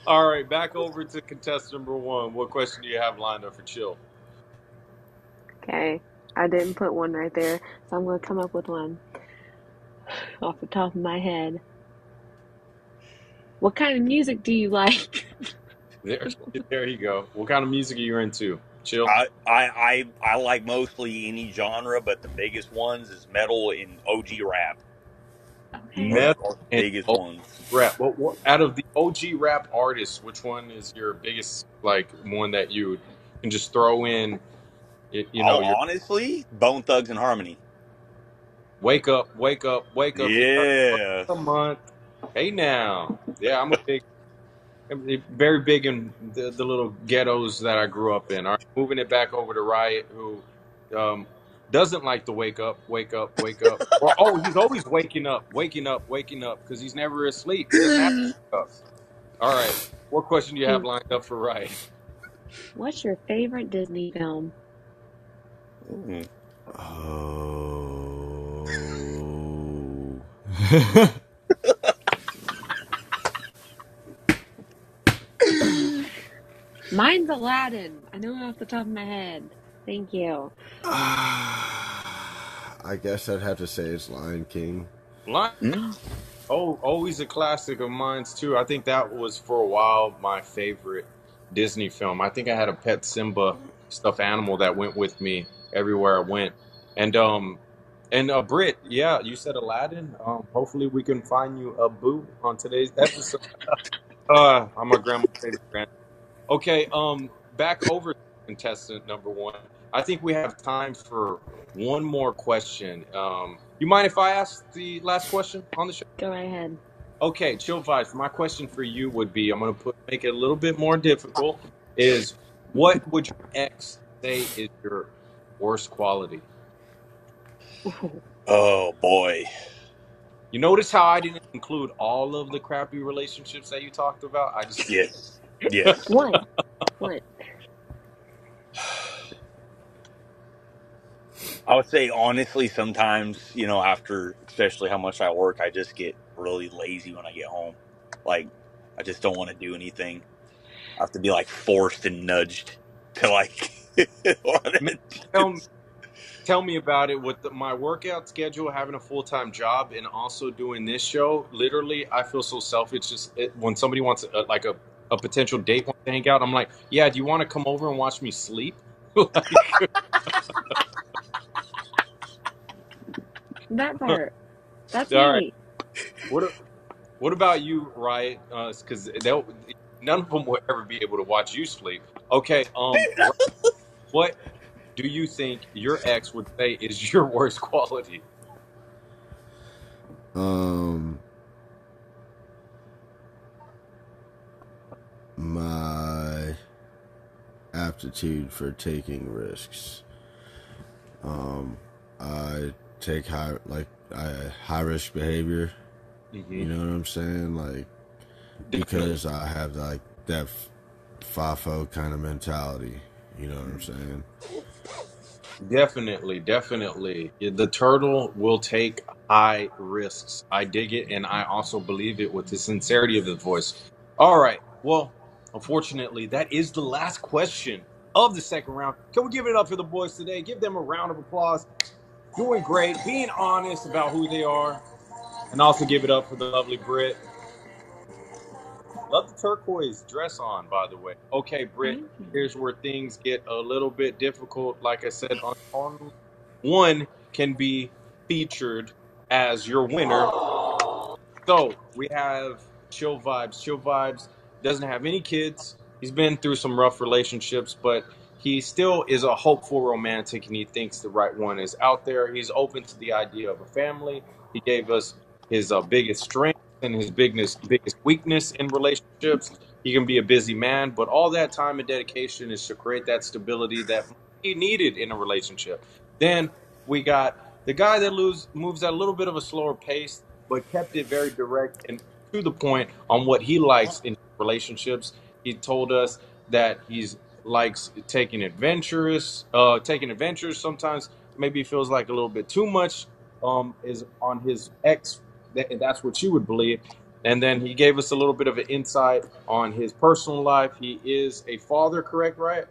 All right, back over to contestant number one. What question do you have lined up for Chill? Okay, I didn't put one right there, so I'm gonna come up with one off the top of my head. What kind of music do you like? There you go. What kind of music are you into? Chill. I like mostly any genre, but the biggest ones is metal and OG rap Okay. are, Metal are the and biggest OG ones. rap. Out of the OG rap artists, which one is your biggest, like, one that you can just throw in? Oh, Your honestly, Bone Thugs and Harmony. wake up, wake up, wake up. It's Yeah. a month. Hey now, yeah, I'm very big in the little ghettos that I grew up in. All right, moving it back over to Riot, who um, doesn't like to wake up, wake up, wake up. Or he's always waking up, waking up, waking up because he's never asleep. He doesn't have to wake up. All right, what question do you have lined up for Riot? What's your favorite Disney film? Mm. Oh. Mine's Aladdin. I know it off the top of my head. Thank you. I guess I'd have to say it's Lion King. Lion. Mm. Oh, always a classic of mine too. I think that was for a while my favorite Disney film. I think I had a pet Simba stuffed animal that went with me everywhere I went. And Britt, yeah, you said Aladdin. Hopefully we can find you a boo on today's episode. I'm my grandma's favorite grand. Okay, back over to contestant number one. I think we have time for one more question. You mind if I ask the last question on the show? Go right ahead. Okay, chill vibes. My question for you would be, I'm gonna make it a little bit more difficult. Is what would your ex say is your worst quality? Ooh. Oh boy. You notice how I didn't include all of the crappy relationships that you talked about? I just Yes. Yes. What? What? I would say honestly, sometimes, after especially how much I work, I just get really lazy when I get home. Like, I just don't want to do anything. I have to be like forced and nudged to like. Man, tell me about it with my workout schedule, having a full-time job, and also doing this show. Literally, I feel so selfish. When somebody wants like a potential date wants to hang out, I'm like, yeah, do you want to come over and watch me sleep? Like, That part. That's all right. me. What about you, Riot? Because none of them will ever be able to watch you sleep. Okay. What do you think your ex would say is your worst quality? My aptitude for taking risks. I take high risk behavior. Mm-hmm. You know what I'm saying? Like, because I have like that FAFO kind of mentality. You know what I'm saying? Definitely, definitely. The turtle will take high risks. I dig it, and I also believe it with the sincerity of the voice. All right. Well, unfortunately, that is the last question of the second round. Can we give it up for the boys today? Give them a round of applause. Doing great, being honest about who they are, and also give it up for the lovely Britt. Love the turquoise dress on, by the way. Okay, Britt, here's where things get a little bit difficult. Like I said, on one can be featured as your winner. So we have Chill Vibes. Chill Vibes doesn't have any kids. He's been through some rough relationships, but he still is a hopeful romantic, and he thinks the right one is out there. He's open to the idea of a family. He gave us his biggest strength and his biggest weakness in relationships. He can be a busy man, but all that time and dedication is to create that stability that he needed in a relationship. Then we got the guy that moves at a little bit of a slower pace, but kept it very direct and to the point on what he likes in relationships. He told us that he's likes taking adventures. Sometimes maybe feels like a little bit too much is on his ex. That's what you would believe. And then he gave us a little bit of an insight on his personal life. He is a father, correct, right?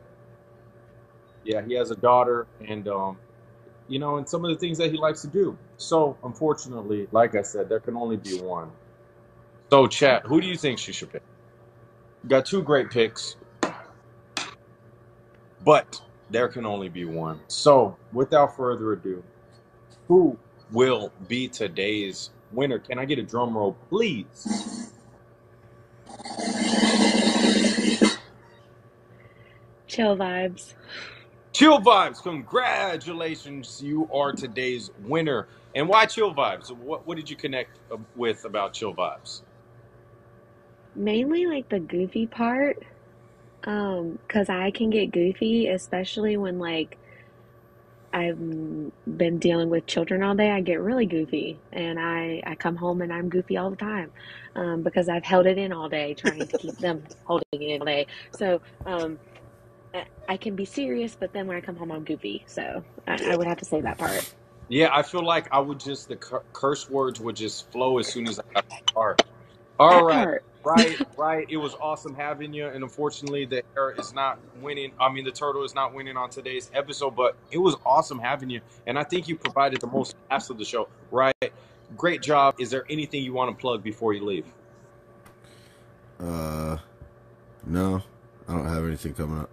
Yeah, he has a daughter, and and some of the things that he likes to do. So, unfortunately, like I said, there can only be one. So, chat, who do you think she should pick? You got two great picks, but there can only be one. So, without further ado, who will be today's winner? Can I get a drum roll, please? Chill vibes. Chill Vibes, congratulations. You are today's winner. And why Chill Vibes? What did you connect with about Chill Vibes? Mainly like the goofy part. 'Cause I can get goofy, especially when like I've been dealing with children all day. I get really goofy, and I come home and I'm goofy all the time, because I've held it in all day trying to keep them holding it in all day. So I can be serious, but then when I come home, I'm goofy. So I would have to say that part. Yeah, I feel like I would just, the curse words would just flow as soon as I got to the car. All That right. part. Right, right. It was awesome having you. And unfortunately, the hair is not winning. I mean, the turtle is not winning on today's episode, but it was awesome having you. And I think you provided the most laughs of the show, right? Great job. Is there anything you want to plug before you leave? No, I don't have anything coming up.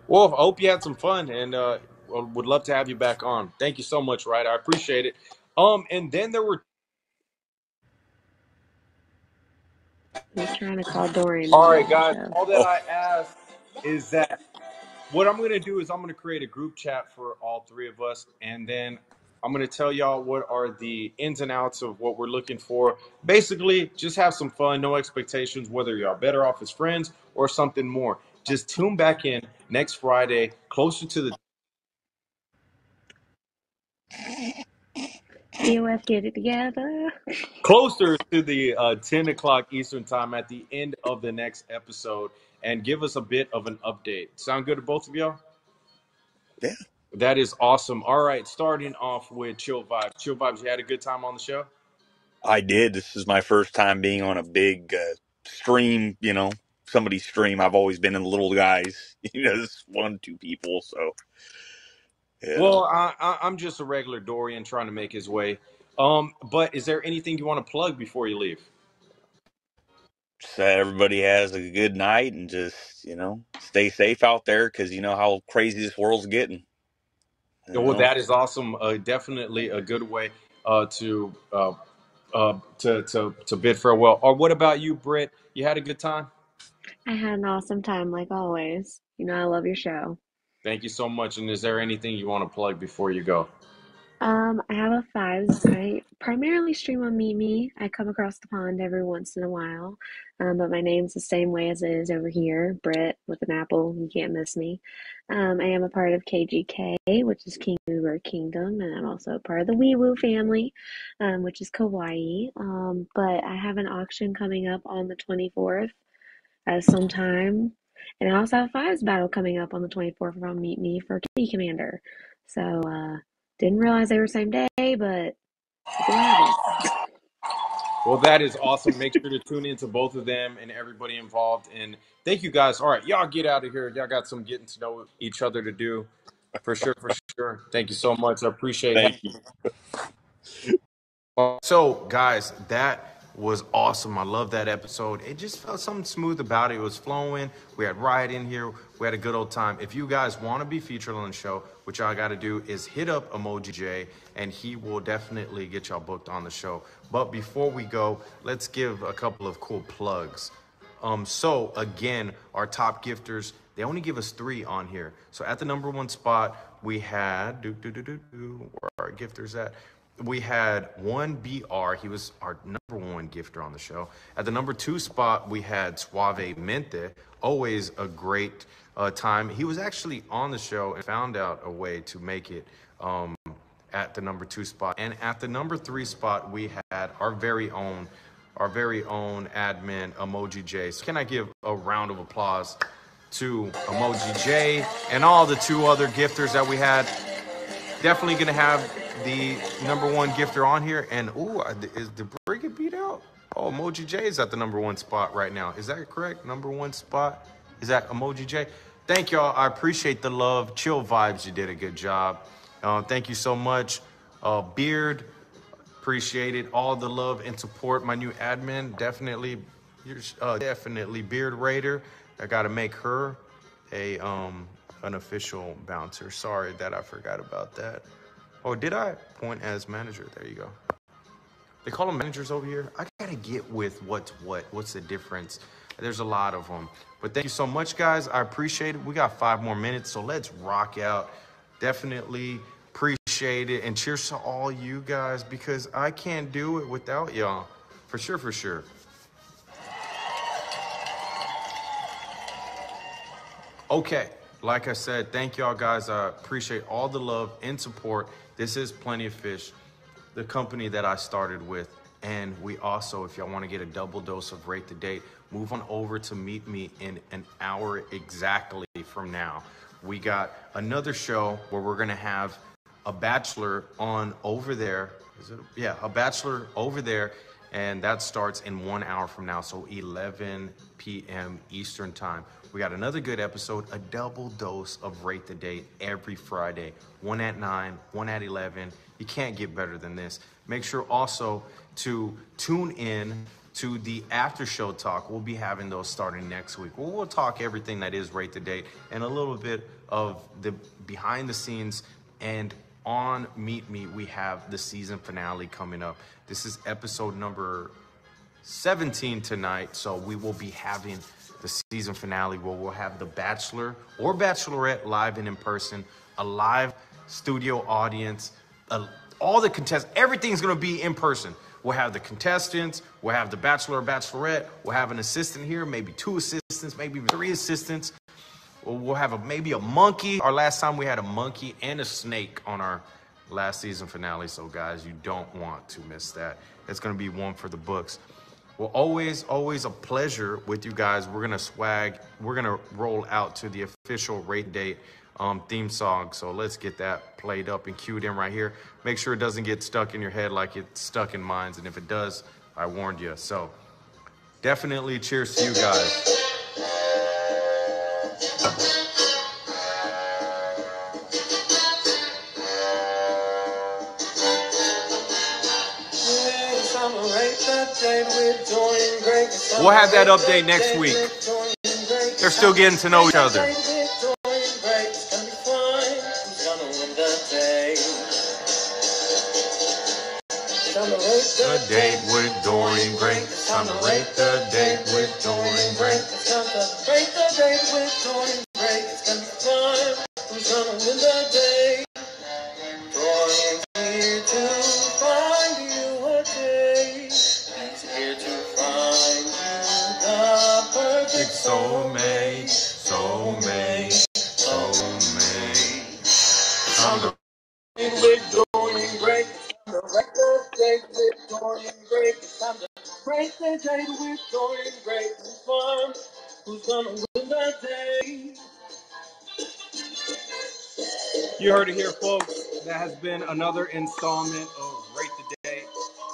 Well, I hope you had some fun, and would love to have you back on. Thank you so much, right? I appreciate it. And then there were. He's trying to call Dorian to All get right, on the guys. show. All that I ask is that what I'm going to do is I'm going to create a group chat for all three of us, and then I'm going to tell y'all what are the ins and outs of what we're looking for. Basically, just have some fun, no expectations, whether y'all better off as friends or something more. Just tune back in next Friday, COF, get it together. closer to the 10 o'clock Eastern time at the end of the next episode, and give us a bit of an update. Sound good to both of y'all? Yeah, That is awesome. All right, starting off with Chill Vibes. Chill Vibes, you had a good time on the show? I did. This is my first time being on a big stream. Somebody's stream. I've always been in the little guys. Just one, two people. So you know, Well, I'm just a regular Dorian trying to make his way. But is there anything you want to plug before you leave? so everybody has a good night and just stay safe out there because you know how crazy this world's getting. You Well, know, that is awesome. Definitely a good way to bid farewell. Or what about you, Britt? You had a good time? I had an awesome time, like always. You know, I love your show. Thank you so much. And is there anything you want to plug before you go? I have a fives. I primarily stream on Mimi. I come across the pond every once in a while, but my name's the same way as it is over here, Brett with an apple. You can't miss me. I am a part of KGK, which is King Uber Kingdom, and I'm also a part of the Wee Woo family, which is Kawaii. But I have an auction coming up on the 24th sometime. And I also have a fives battle coming up on the 24th from Meet Me for Kitty Commander. So, didn't realize they were same day, but we'll see what happens. Well, that is awesome. Make sure to tune in to both of them and everybody involved. And thank you guys. All right, y'all get out of here. Y'all got some getting to know each other to do. For sure, for sure. Thank you so much. I appreciate thank it. you. So, guys, that was awesome. I love that episode. It just felt something smooth about it. It was flowing. We had Riot in here. We had a good old time. If you guys want to be featured on the show, what y'all got to do is hit up Emoji J, and he will definitely get y'all booked on the show. But before we go, let's give a couple of cool plugs. So again, our top gifters, they only give us 3 on here. So at the number 1 spot, we had where are our gifters at? We had 1BR. He was our number 1 gifter on the show. At the number 2 spot, we had Suave Mente. Always a great time. He was actually on the show and found out a way to make it at the number 2 spot. And at the number 3 spot, we had our very own admin, Emoji J. So can I give a round of applause to Emoji J and all the 2 other gifters that we had? Definitely gonna have the number 1 gifter on here. And ooh, is the Brigade beat out? Oh, Emoji J is at the number one spot right now. Is that correct? Number one spot is that Emoji J. Thank y'all. I appreciate the love. Chill vibes. You did a good job. Thank you so much. Beard, appreciate it. All the love and support. My new admin, definitely, definitely Beard Raider. I got to make her a an official bouncer. Sorry that I forgot about that. Oh, did I point as manager? There you go. They call them managers over here. I gotta get with what's what. What's the difference? There's a lot of them. But thank you so much, guys. I appreciate it. We got 5 more minutes, so let's rock out. Definitely appreciate it. And cheers to all you guys, because I can't do it without y'all. For sure, for sure. Okay, like I said, thank y'all guys. I appreciate all the love and support. This is Plenty of Fish, the company that I started with. And we also, if y'all want to get a double dose of Rate the Date, move on over to meet me in an hour exactly from now. We got another show where we're going to have a bachelor on over there. Yeah, a bachelor over there. And that starts in 1 hour from now, so 11 p.m. Eastern time. We got another good episode, a double dose of Rate the Date every Friday. 1 at 9, 1 at 11. You can't get better than this. Make sure also to tune in to the after show talk. We'll be having those starting next week. We'll talk everything that is Rate the Date and a little bit of the behind the scenes. And on Meet Me, we have the season finale coming up. This is episode number 17 tonight. So we will be having the season finale where we'll have the Bachelor or Bachelorette live and in person, a live studio audience, all the contestants, everything's gonna be in person. We'll have the contestants, we'll have the Bachelor or Bachelorette, we'll have an assistant here, maybe 2 assistants, maybe 3 assistants. We'll have maybe a monkey. Our last time we had a monkey and a snake on our last season finale. So guys, you don't want to miss that. It's gonna be one for the books. Well, always a pleasure with you guys. We're gonna roll out to the official Rate Date theme song. So let's get that played up and cued in right here. Make sure it doesn't get stuck in your head like it's stuck in mine. And if it does, I warned you. So definitely cheers to you guys. We'll have that update next week. They're still getting to know each other. The date with Dorian Gray. Time to rate the date with Dorian Gray. Time to rate the date with Dorian Gray. It's gonna be fun. Who's gonna win the day? Dorian's here to find you a date. He's here to find you the perfect soulmate. Soulmate. Soulmate. Time to rate with Dorian Gray. Time to rate the date with Dorian Gray. It's time to rate the date with Dorian Gray. Who's fun? Who's gonna win the day? You heard it here, folks. That has been another installment of Rate the Day.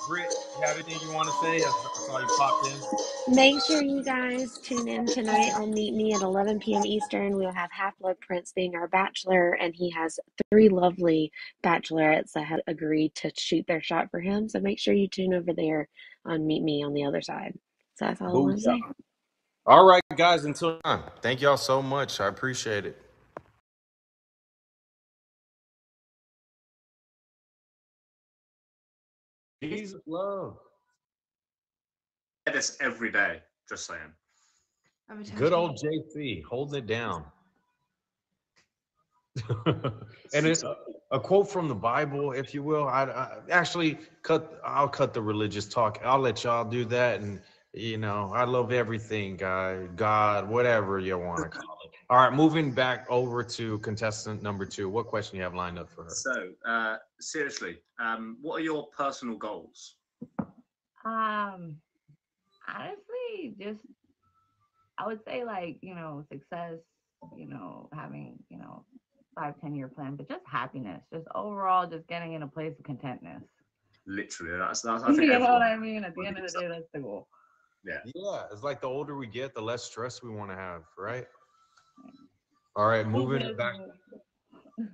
Britt, you have anything you want to say? I saw you popped in. Make sure you guys tune in tonight on Meet Me at 11 p.m. Eastern. We'll have Half-Blood Prince being our bachelor, and he has 3 lovely bachelorettes that have agreed to shoot their shot for him. So make sure you tune over there on Meet Me on the other side. So that's all I want to say. All right, guys, until next time. Thank y'all so much. I appreciate it. Jesus love. This every day, just saying. Good old JC, holding it down. And it's a quote from the Bible, if you will. I'll cut the religious talk. I'll let y'all do that. And, I love everything, God, whatever you want to call it. All right, moving back over to contestant number 2. What question you have lined up for her? So, seriously, what are your personal goals? Honestly, just I would say success, having, 5-10 year plan, but just happiness, just overall just getting in a place of contentness. Literally, that's I think You know everyone. what I mean? At the end of the day, that's the goal. Yeah. Yeah, it's like the older we get, the less stress we want to have, right? All right, moving it back.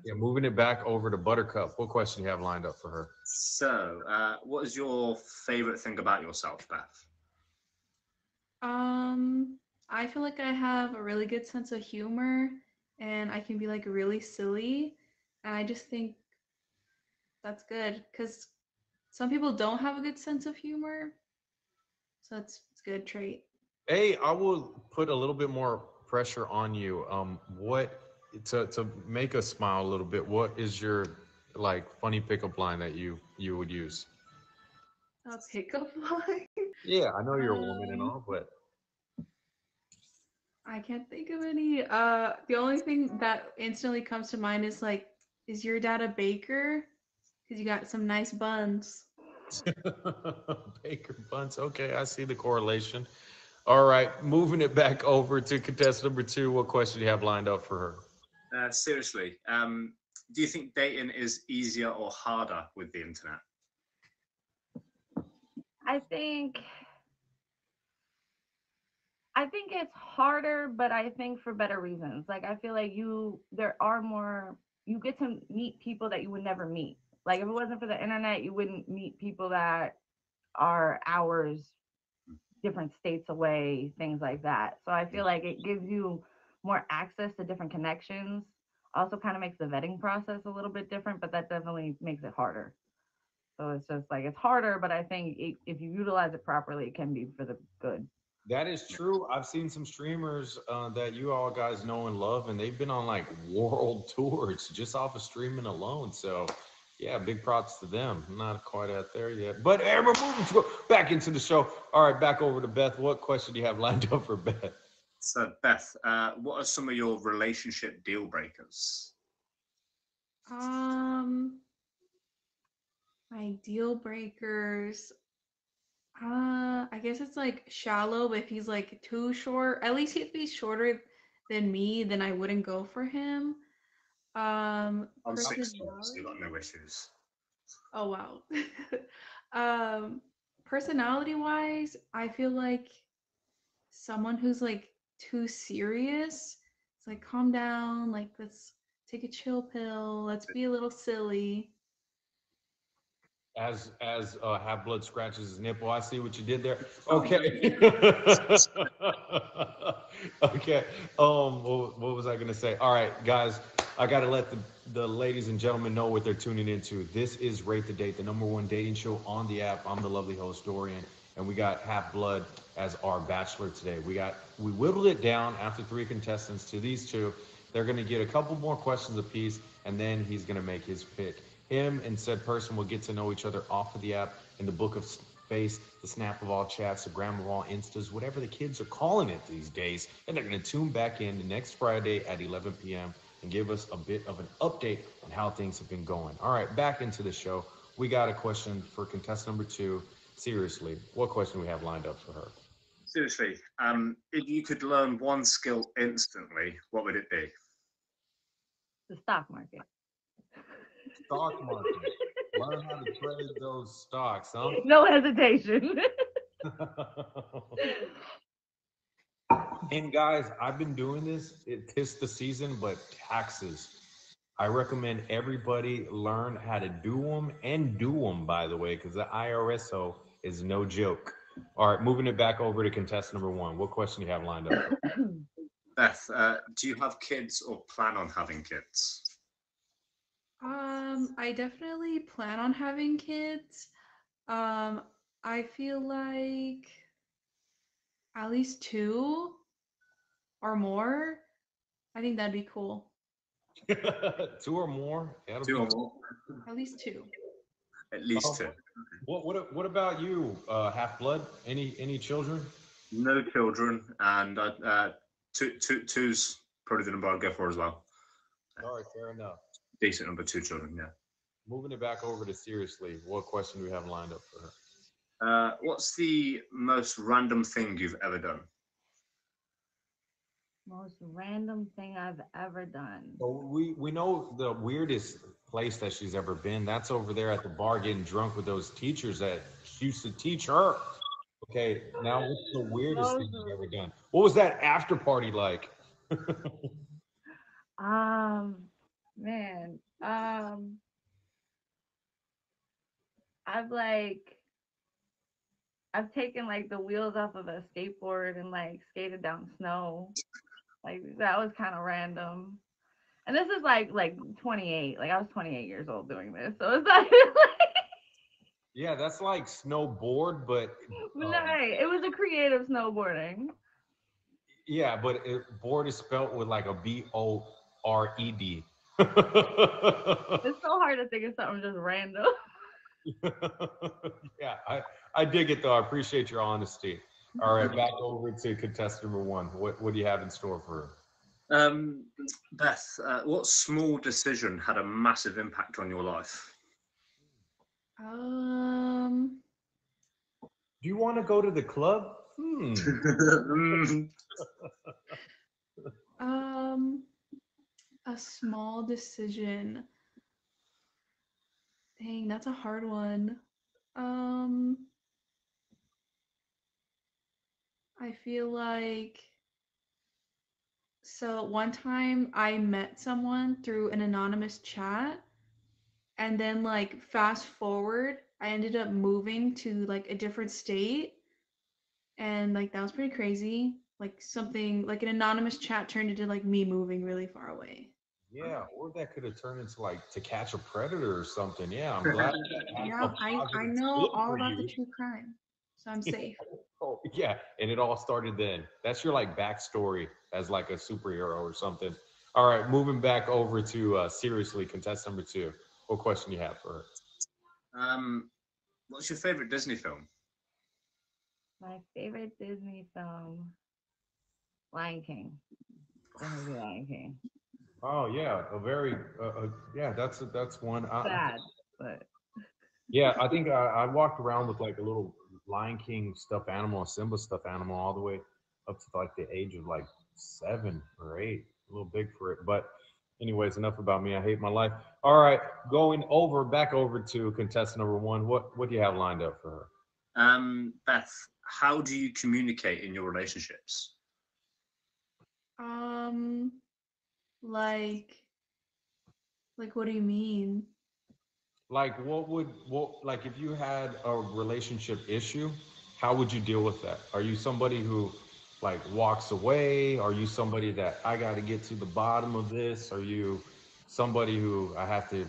Yeah, moving it back over to Buttercup. What question do you have lined up for her? So, what is your favorite thing about yourself, Beth? I feel like I have a really good sense of humor and I can be like really silly. And I just think that's good because some people don't have a good sense of humor. So it's a good trait. Hey, I will put a little bit more pressure on you. What to make us smile a little bit? What is your like funny pickup line that you would use? A pickup line? Yeah, I know you're a woman and all, but I can't think of any. The only thing that instantly comes to mind is like, is your dad a baker? Because you got some nice buns. Baker Bunts. Okay, I see the correlation. All right, moving it back over to contestant number 2. What question do you have lined up for her? Seriously, do you think dating is easier or harder with the internet? I think it's harder, but I think for better reasons. Like I feel like you get to meet people that you would never meet. Like if it wasn't for the internet, you wouldn't meet people that are hours different states away, things like that. So I feel like it gives you more access to different connections. Also kind of makes the vetting process a little bit different, but that definitely makes it harder. So it's just like it's harder, but I think if you utilize it properly, it can be for the good. That is true. I've seen some streamers that you all guys know and love, and they've been on like world tours just off of streaming alone. So, yeah, big props to them. I'm not quite out there yet, but hey, we're moving to go back into the show. All right, back over to Beth. What question do you have lined up for Beth? So, Beth, what are some of your relationship deal breakers? My deal breakers. I guess it's like shallow, but if he's like too short, at least if he's shorter than me, then I wouldn't go for him. I'm 6 foot, so Personality. you've got no issues. Oh wow. Personality wise, I feel like someone who's like too serious. It's like calm down, like let's take a chill pill, let's be a little silly. As Half Blood scratches his nipple, I see what you did there. Oh, Okay. Okay. What was I gonna say? All right, guys, I gotta let the ladies and gentlemen know what they're tuning into. This is Rate the Date, the #1 dating show on the app. I'm the lovely host Dorian, and we got Half Blood as our bachelor today. We whittled it down after 3 contestants to these 2. They're gonna get a couple more questions apiece, and then he's gonna make his pick. Him and said person will get to know each other off of the app in the book of space, the snap of all chats, the gram of all instas, whatever the kids are calling it these days. And they're going to tune back in next Friday at 11 p.m. and give us a bit of an update on how things have been going. All right, back into the show. We got a question for contestant number 2. Seriously, what question do we have lined up for her? Seriously, if you could learn one skill instantly, what would it be? The stock market. Stock market. Learn how to trade those stocks, huh? No hesitation. And guys, I've been doing this. It's the season, but taxes. I recommend everybody learn how to do them and do them, by the way, because the IRSO is no joke. All right, moving it back over to contestant number 1. What question do you have lined up? Beth, do you have kids or plan on having kids? I definitely plan on having kids. I feel like at least 2 or more. I think that'd be cool. 2 or more? Two or more? At least 2. At least 2. What about you, Half Blood? Any children? No children, and two's probably the number I'd go for as well. All right, fair enough. Decent number, 2 children, yeah. Moving it back over to seriously, what question do we have lined up for her? What's the most random thing you've ever done? Most random thing I've ever done. Well, we know the weirdest place that she's ever been. That's over there at the bar getting drunk with those teachers that used to teach her. Okay, now what's the weirdest thing you've ever done? What was that after party like? Man, I've like I've taken like the wheels off of a skateboard and like skated down snow. Like that was kind of random. And this is like 28. Like I was 28 years old doing this, so it's like, Yeah, that's like snowboard, but right. It was a creative snowboarding. yeah, but board is spelled with like a BORED. It's so hard to think of something just random. Yeah, I dig it though. I appreciate your honesty. All right, back over to contestant number one. What do you have in store for her? Beth, what small decision had a massive impact on your life? Do you want to go to the club? A small decision. Dang, that's a hard one. I feel like, so one time I met someone through an anonymous chat, and then like fast forward, I ended up moving to like a different state, and like that was pretty crazy. Like something like an anonymous chat turned into like me moving really far away. Yeah, or that could have turned into like To Catch a Predator or something. Yeah, I'm glad. Yeah, I know all about the true crime, so I'm safe. Oh, yeah, and it all started then. That's your like backstory as like a superhero or something. All right, moving back over to seriously, contestant number two. What question do you have for her? What's your favorite Disney film? My favorite Disney film, Lion King. Lion King. Oh yeah, a very yeah. That's one. Sad, but yeah, I think I walked around with like a little Lion King stuffed animal, a Simba stuffed animal, all the way up to like the age of like 7 or 8. A little big for it, but anyways, enough about me. I hate my life. All right, back over to contestant number one. What do you have lined up for her? Beth, how do you communicate in your relationships? Like what do you mean? Like like if you had a relationship issue, how would you deal with that? Are you somebody who like walks away? Are you somebody that I got to get to the bottom of this? Are you somebody who I have to,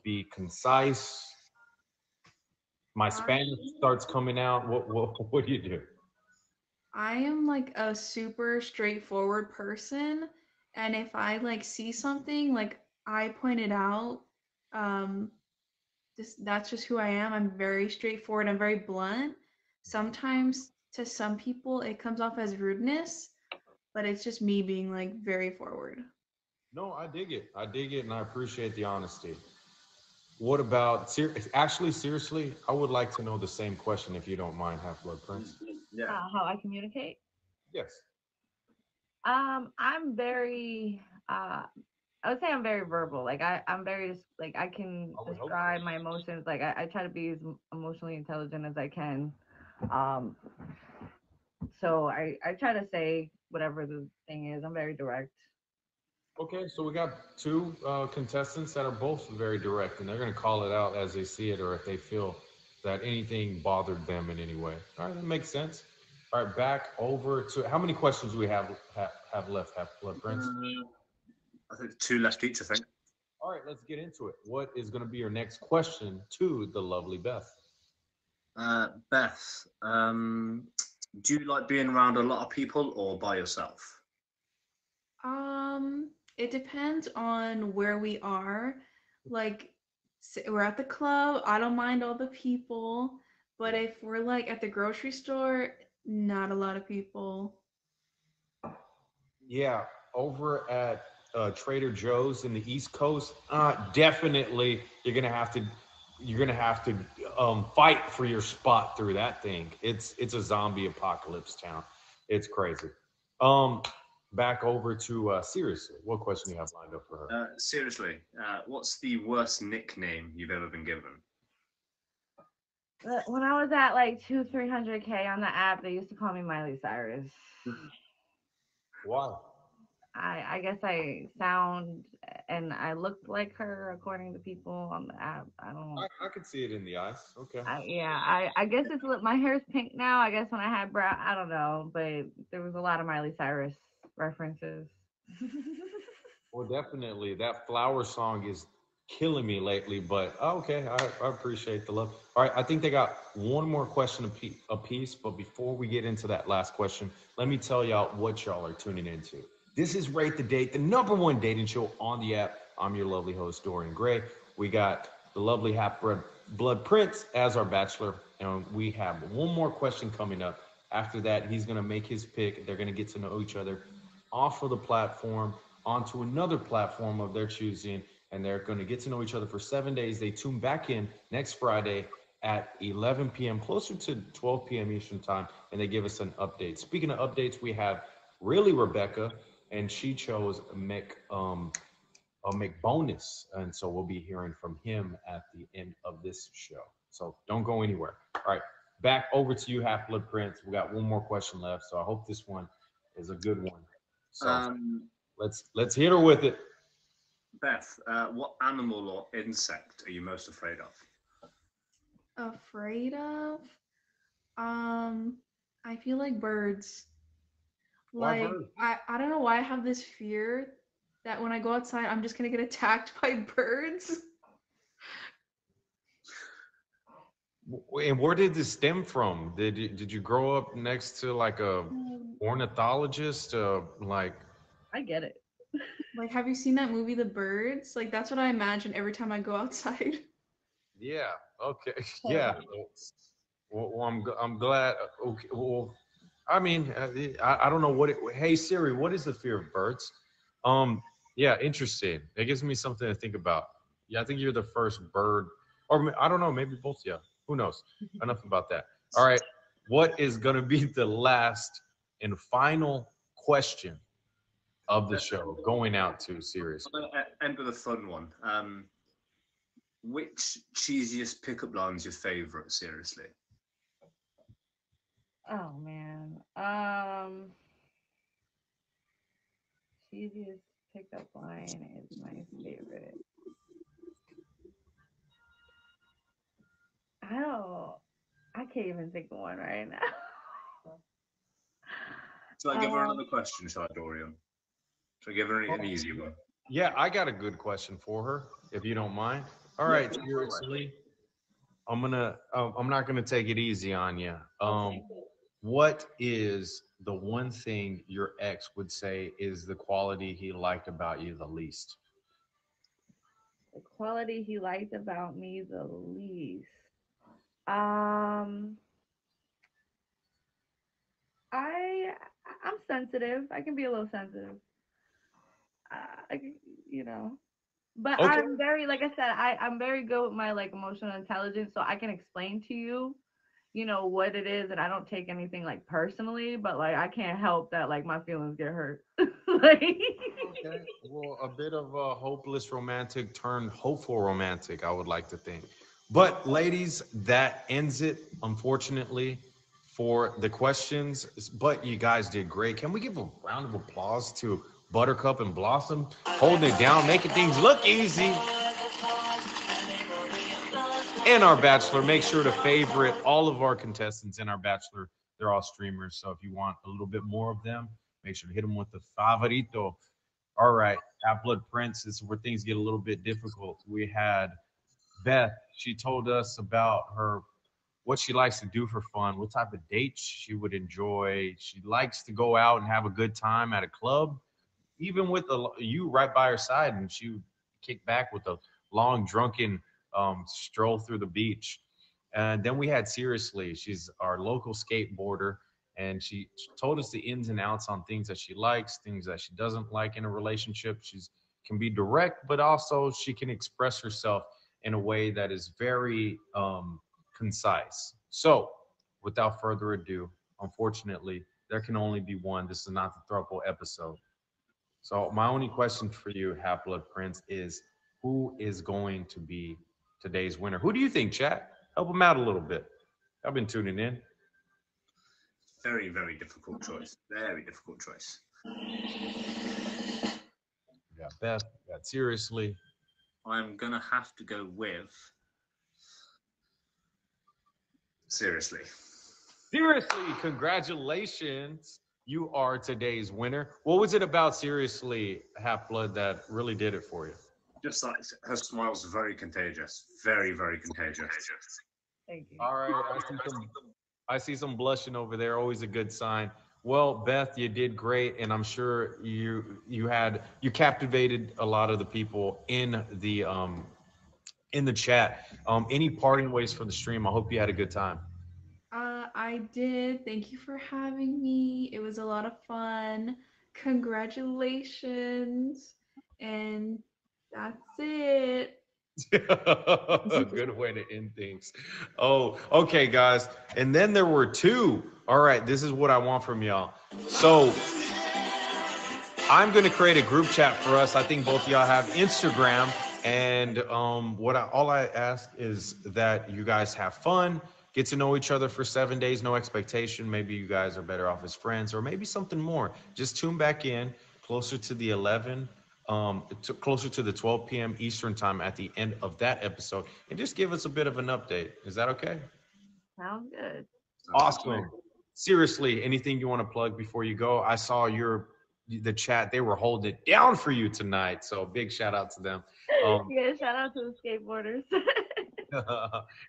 be concise? My Spanish starts coming out. What do you do? I am like a super straightforward person, and if I like see something, like I point it out. That's just who I am. I'm very straightforward. I'm very blunt. Sometimes to some people it comes off as rudeness, but it's just me being like very forward. No, I dig it, and I appreciate the honesty. What about seriously? I would like to know the same question if you don't mind, Half-Blood Prince. Yeah. How I communicate? Yes. I'm very. I would say I'm very verbal. Like I'm very like I can describe my emotions. Like I try to be as emotionally intelligent as I can. So I try to say whatever the thing is. I'm very direct. Okay, so we got two contestants that are both very direct, and they're going to call it out as they see it, or if they feel that anything bothered them in any way. All right, that makes sense. All right, back over to how many questions do we have left, Half-Blood Prince? I think 2 left each, I think. All right, let's get into it. What is going to be your next question to the lovely Beth? Beth, do you like being around a lot of people or by yourself? It depends on where we are. Like, we're at the club, I don't mind all the people, but if we're like at the grocery store, not a lot of people. Yeah, over at Trader Joe's in the East Coast, definitely you're gonna have to fight for your spot through that thing. It's a zombie apocalypse town. It's crazy. back over to seriously. What question do you have lined up for her? Seriously, what's the worst nickname you've ever been given? When I was at like 300K on the app, they used to call me Miley Cyrus. Why? I guess I sound and I looked like her according to people on the app. I don't. I could see it in the eyes. Okay. I guess it's my hair's pink now. I guess when I had brown, I don't know, but there was a lot of Miley Cyrus references. Well, definitely. That flower song is killing me lately, but okay, I appreciate the love. All right, I think they got one more question apiece, but before we get into that last question, let me tell y'all what y'all are tuning into. This is Rate the Date, the #1 dating show on the app. I'm your lovely host, Dorian Gray. We got the lovely half-blood Prince as our bachelor, and we have one more question coming up. After that, he's going to make his pick. They're going to get to know each other off of the platform onto another platform of their choosing, and they're going to get to know each other for 7 days. They tune back in next Friday at 11 p.m., closer to 12 p.m. Eastern time, and they give us an update. Speaking of updates, we have really Rebecca, and she chose a McBonus, and so we'll be hearing from him at the end of this show. So don't go anywhere. All right, back over to you, Half Blood Prince. We got one more question left, so I hope this one is a good one. So let's hit her with it. Beth, what animal or insect are you most afraid of? Afraid of? I feel like birds. Why Like birds? I don't know why I have this fear that when I go outside I'm just gonna get attacked by birds. And where did this stem from? Did you grow up next to like a ornithologist? Like, I get it. Like, have you seen that movie The Birds? Like that's what I imagine every time I go outside. yeah, okay, yeah. Well, I'm glad. Okay, well, I mean, I don't know what it. Hey Siri, what is the fear of birds? Yeah, interesting. It gives me something to think about. Yeah, I think you're the first bird, or I don't know, maybe both. Yeah, who knows? Enough about that. All right, what is gonna be the last and final question of the show? Going out to Sirius. I'm gonna end with a fun one. Which cheesiest pickup line is your favorite? Seriously. Oh man. Cheesiest pickup line is my favorite. I can't even think of one right now. Shall I give her another question, shall I, Dorian? Shall I give her an easy one? Yeah, I got a good question for her, if you don't mind. All right, seriously, I'm not gonna take it easy on you. What is the one thing your ex would say is the quality he liked about you the least? The quality he liked about me the least. Um, I I'm sensitive. I can be a little sensitive. I, you know, but Okay. I'm very, like I said, I'm very good with my like emotional intelligence, so I can explain to you, what it is, and I don't take anything like personally, but like I can't help that like my feelings get hurt. Like, Okay. Well, a bit of a hopeless romantic turned hopeful romantic, I would like to think. But ladies, that ends it, unfortunately, for the questions. But you guys did great. Can we give a round of applause to Buttercup and Blossom holding it down, making things look easy? And our Bachelor, make sure to favorite all of our contestants in our Bachelor. They're all streamers, so if you want a little bit more of them, make sure to hit them with the favorito. All right, Half Blood Prince, this is where things get a little bit difficult. We had Beth. She told us about what she likes to do for fun, what type of dates she would enjoy. She likes to go out and have a good time at a club, even with you right by her side, and she would kick back with a long drunken stroll through the beach. And then we had Seriously, she's our local skateboarder, and she told us the ins and outs on things that she likes, things that she doesn't like in a relationship. She's can be direct, but also she can express herself in a way that is very concise. So, without further ado, unfortunately, There can only be one. This is not the throuple episode. So my only question for you, Half Blood Prince, is who is going to be today's winner? Who do you think, chat? Help them out a little bit. I've been tuning in. Very, very difficult choice. Very difficult choice. We got Beth. We got Seriously. I'm gonna have to go with Seriously. Seriously, congratulations. You are today's winner. What was it about Seriously, Half Blood, that really did it for you? Just like her smile's very contagious. Very, very contagious. Thank you. All right, I see some blushing over there. Always a good sign. Well, Beth, you did great, and I'm sure you captivated a lot of the people in the chat. Any parting ways for the stream? I hope you had a good time. I did. Thank you for having me. It was a lot of fun. Congratulations. And that's it. Good way to end things. Oh, okay, guys. And then there were two. All right, this is what I want from y'all. So I'm going to create a group chat for us. I think both of y'all have Instagram. And all I ask is that you guys have fun, get to know each other for 7 days, no expectation. Maybe you guys are better off as friends, or maybe something more. Just tune back in closer to the 12 p.m. Eastern time at the end of that episode, and just give us a bit of an update. Is that okay? Sounds good. Awesome. Seriously, anything you want to plug before you go? I saw the chat. They were holding it down for you tonight, so big shout out to them. Yeah, shout out to the skateboarders.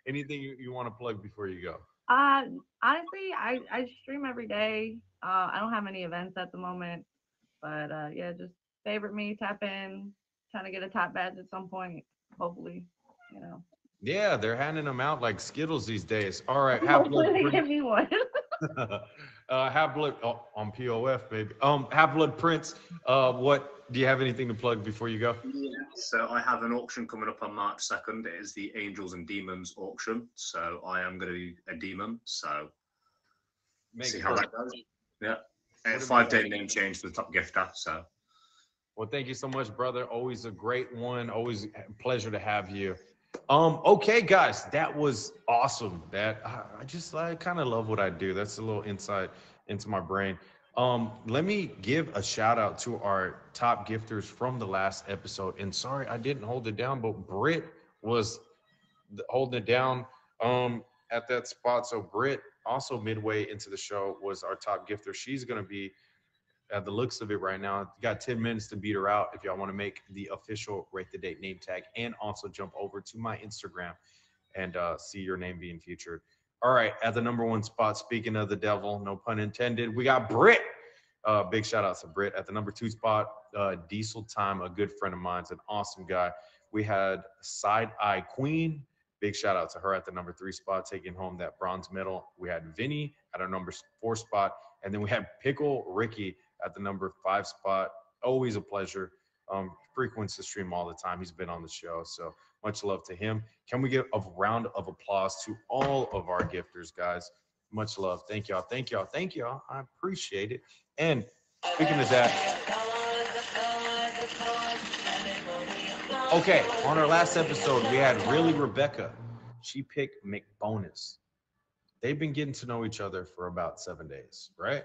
Anything you want to plug before you go? Honestly, I stream every day. I don't have any events at the moment, but yeah, just favorite me, tap in, trying to get a top badge at some point, hopefully, you know. Yeah, they're handing them out like Skittles these days. All right, Hopefully they give me one. Half Blood on POF, baby. Half Blood Prince. What do you have anything to plug before you go? Yeah. So I have an auction coming up on March 2nd. It is the Angels and Demons auction. So I am going to be a demon. So see how that goes. Yeah. And 5-day name change for the top gifter. So. Well, thank you so much, brother. Always a great one. Always a pleasure to have you. Okay, guys, that was awesome. That I kind of love what I do. That's a little insight into my brain. Let me give a shout out to our top gifters from the last episode. And sorry, I didn't hold it down, but Britt was holding it down at that spot. So Britt, also midway into the show, was our top gifter. She's going to be, at the looks of it right now, you got 10 minutes to beat her out if y'all want to make the official Rate the Date name tag, and also jump over to my Instagram and see your name being featured. All right, at the number one spot, speaking of the devil, no pun intended, we got Britt. Big shout out to Britt. At the number 2 spot, Diesel Time, a good friend of mine, an awesome guy. We had Side Eye Queen. Big shout out to her at the number 3 spot, taking home that bronze medal. We had Vinny at our number 4 spot, and then we had Pickle Ricky at the number 5 spot. Always a pleasure. Frequents the stream all the time. He's been on the show, so much love to him. Can we get a round of applause to all of our gifters, guys? Much love. Thank y'all. Thank y'all. Thank y'all. I appreciate it. And speaking of that, okay, on our last episode, we had Really Rebecca. She picked McBonus. They've been getting to know each other for about 7 days, right?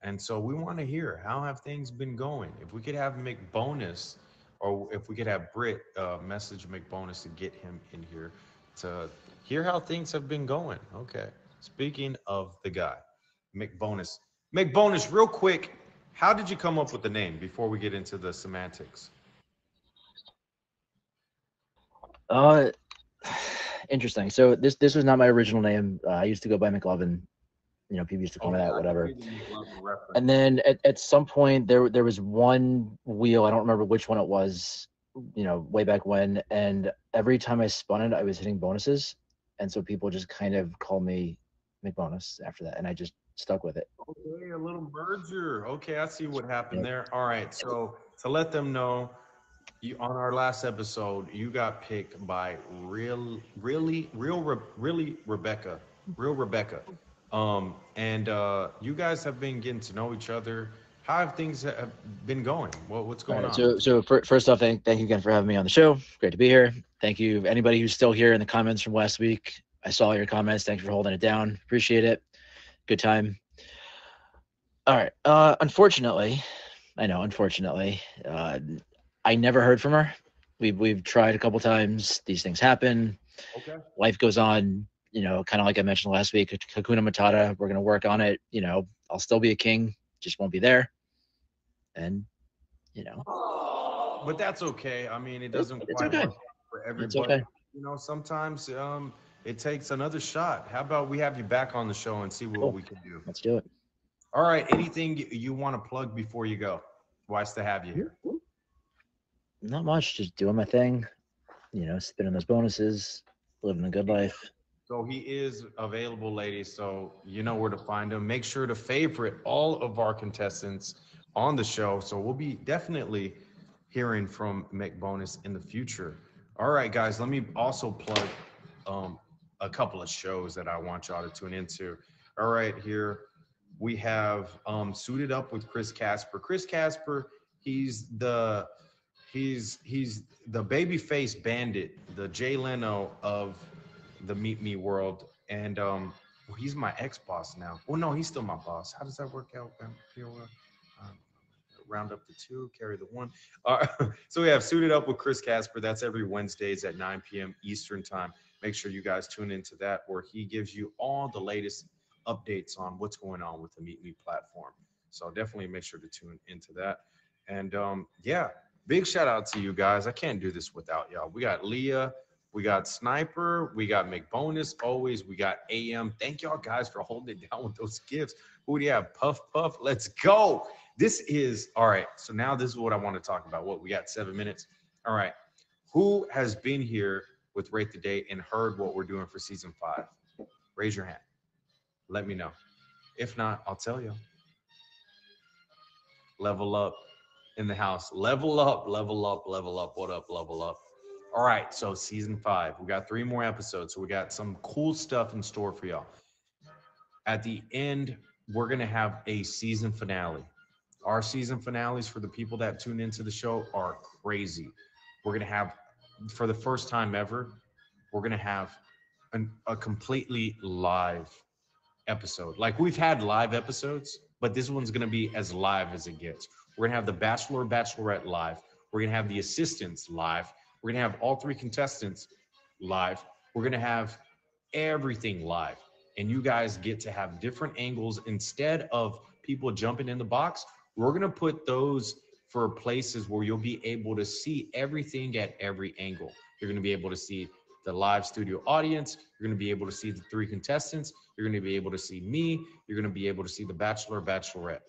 And so we want to hear, how have things been going? If we could have McBonus, or if we could have Britt message McBonus to get him in here to hear how things have been going. Okay. Speaking of the guy, McBonus. McBonus, real quick, how did you come up with the name before we get into the semantics? Interesting. So this was not my original name. I used to go by McLovin. You know, people used to call me that, whatever. And then at some point there was one wheel, I don't remember which one it was, you know, way back when, and every time I spun it, I was hitting bonuses. And so people just kind of called me McBonus after that, and I just stuck with it. Okay, a little merger. Okay, I see what happened there. All right, so to let them know, on our last episode, you got picked by really Rebecca. Real Rebecca. And you guys have been getting to know each other. How have things have been going? What's All going right. on? So first off, thank you again for having me on the show. Great to be here. Thank you, anybody who's still here in the comments from last week. I saw your comments. Thanks for holding it down. Appreciate it. Good time. All right. Unfortunately, I never heard from her. We've tried a couple times. These things happen. Okay. Life goes on. Kind of like I mentioned last week. Hakuna Matata. We're gonna work on it. I'll still be a king. Just won't be there. And But that's okay. I mean, it doesn't it's quite okay. work for It's everybody. okay. Sometimes it takes another shot. How about we have you back on the show and see what Cool. we can do? Let's do it. All right. Anything you want to plug before you go? Wise to have you here. Not much. Just doing my thing. Spinning those bonuses, living a good life. So he is available, ladies. So you know where to find him. Make sure to favorite all of our contestants on the show. So we'll be definitely hearing from McBonus in the future. All right, guys. Let me also plug a couple of shows that I want y'all to tune into. All right, here we have Suited Up with Chris Casper. Chris Casper, he's the babyface bandit, the Jay Leno of the Meet Me world, and he's my ex-boss now. Well, no, he's still my boss. How does that work out? Round up the two, carry the one. So we have Suited Up with Chris Casper. That's every Wednesdays at 9 p.m. Eastern time. Make sure you guys tune into that, where he gives you all the latest updates on what's going on with the Meet Me platform. So definitely make sure to tune into that. And yeah, big shout out to you guys. I can't do this without y'all. We got Leah, we got Sniper, we got McBonus always, we got AM. Thank y'all guys for holding it down with those gifts. Who do you have? Puff Puff. Let's go. This is all right. So now this is what I want to talk about. What we got 7 minutes. All right. Who has been here with Rate the Date and heard what we're doing for season 5? Raise your hand. Let me know. If not, I'll tell you. Level up in the house. Level up, level up, level up. What up, level up? All right, so season 5. We got 3 more episodes, so we got some cool stuff in store for y'all. At the end, we're going to have a season finale. Our season finales for the people that tune into the show are crazy. We're going to have, for the first time ever, we're going to have a completely live episode. Like, we've had live episodes, but this one's going to be as live as it gets. We're going to have the Bachelor or Bachelorette live. We're going to have the assistants live. We're going to have all 3 contestants live. We're going to have everything live. And you guys get to have different angles. Instead of people jumping in the box, we're going to put those for places where you'll be able to see everything at every angle. You're going to be able to see the live studio audience. You're going to be able to see the 3 contestants. You're going to be able to see me. You're going to be able to see the Bachelor, Bachelorette.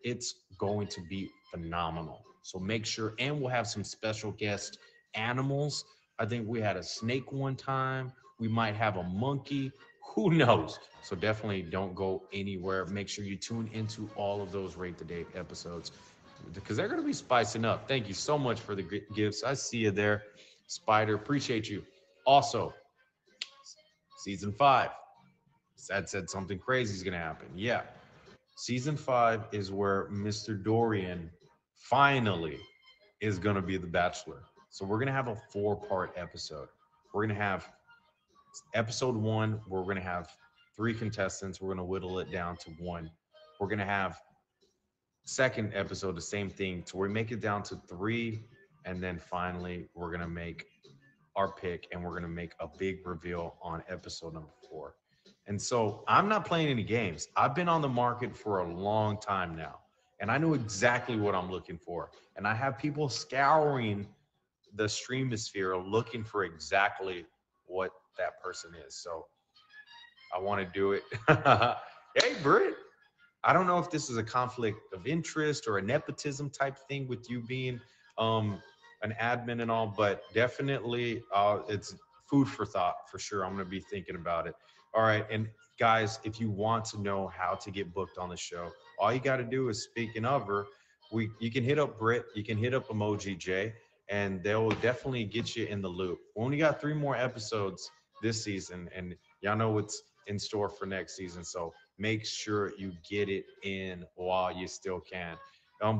It's going to be phenomenal. So make sure, and we'll have some special guest animals. I think we had a snake one time. We might have a monkey. Who knows? So definitely don't go anywhere. Make sure you tune into all of those Rate the Date episodes, because they're going to be spicing up. Thank you so much for the gifts. I see you there, Spider. Appreciate you. Also, season 5. Said something crazy is going to happen. Yeah. Season 5 is where Mr. Dorian finally is going to be the Bachelor. So we're going to have a 4-part episode. We're going to have episode 1, where we're going to have 3 contestants. We're going to whittle it down to 1. We're going to have second episode, the same thing, to where we make it down to 3. And then finally, we're going to make our pick, and we're going to make a big reveal on episode number 4. And so I'm not playing any games. I've been on the market for a long time now, and I know exactly what I'm looking for. And I have people scouring the streamosphere looking for exactly what that person is. So I want to do it. Hey, Britt. I don't know if this is a conflict of interest or a nepotism type thing with you being an admin and all, but definitely it's food for thought for sure. I'm going to be thinking about it. All right. And guys, if you want to know how to get booked on the show, all you got to do is, speaking of her, you can hit up Britt, you can hit up Emoji J, and they will definitely get you in the loop. We only got 3 more episodes this season, and y'all know it's in store for next season. So make sure you get it in while you still can.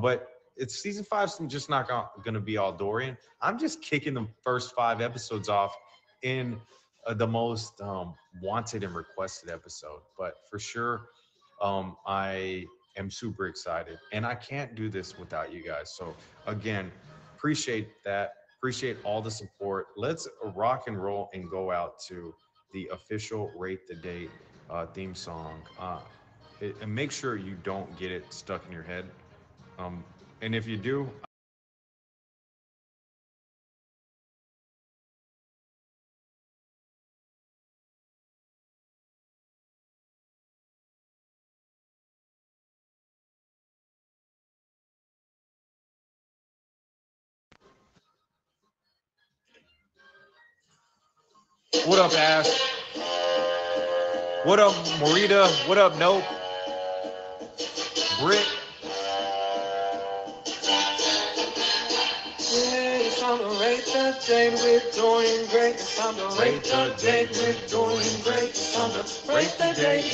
But it's season 5's just not going to be all Dorian. I'm just kicking the first 5 episodes off in the most wanted and requested episode. But for sure, I am super excited, and I can't do this without you guys. So again, appreciate that. Appreciate all the support. Let's rock and roll and go out to the official Rate the Date theme song. And make sure you don't get it stuck in your head. And if you do, what up, Ash? What up, Marita? What up, Nope? Britt? It's time to rate the date with Dorian Gray. It's time to rate the date with Dorian Gray. It's time to rate the date.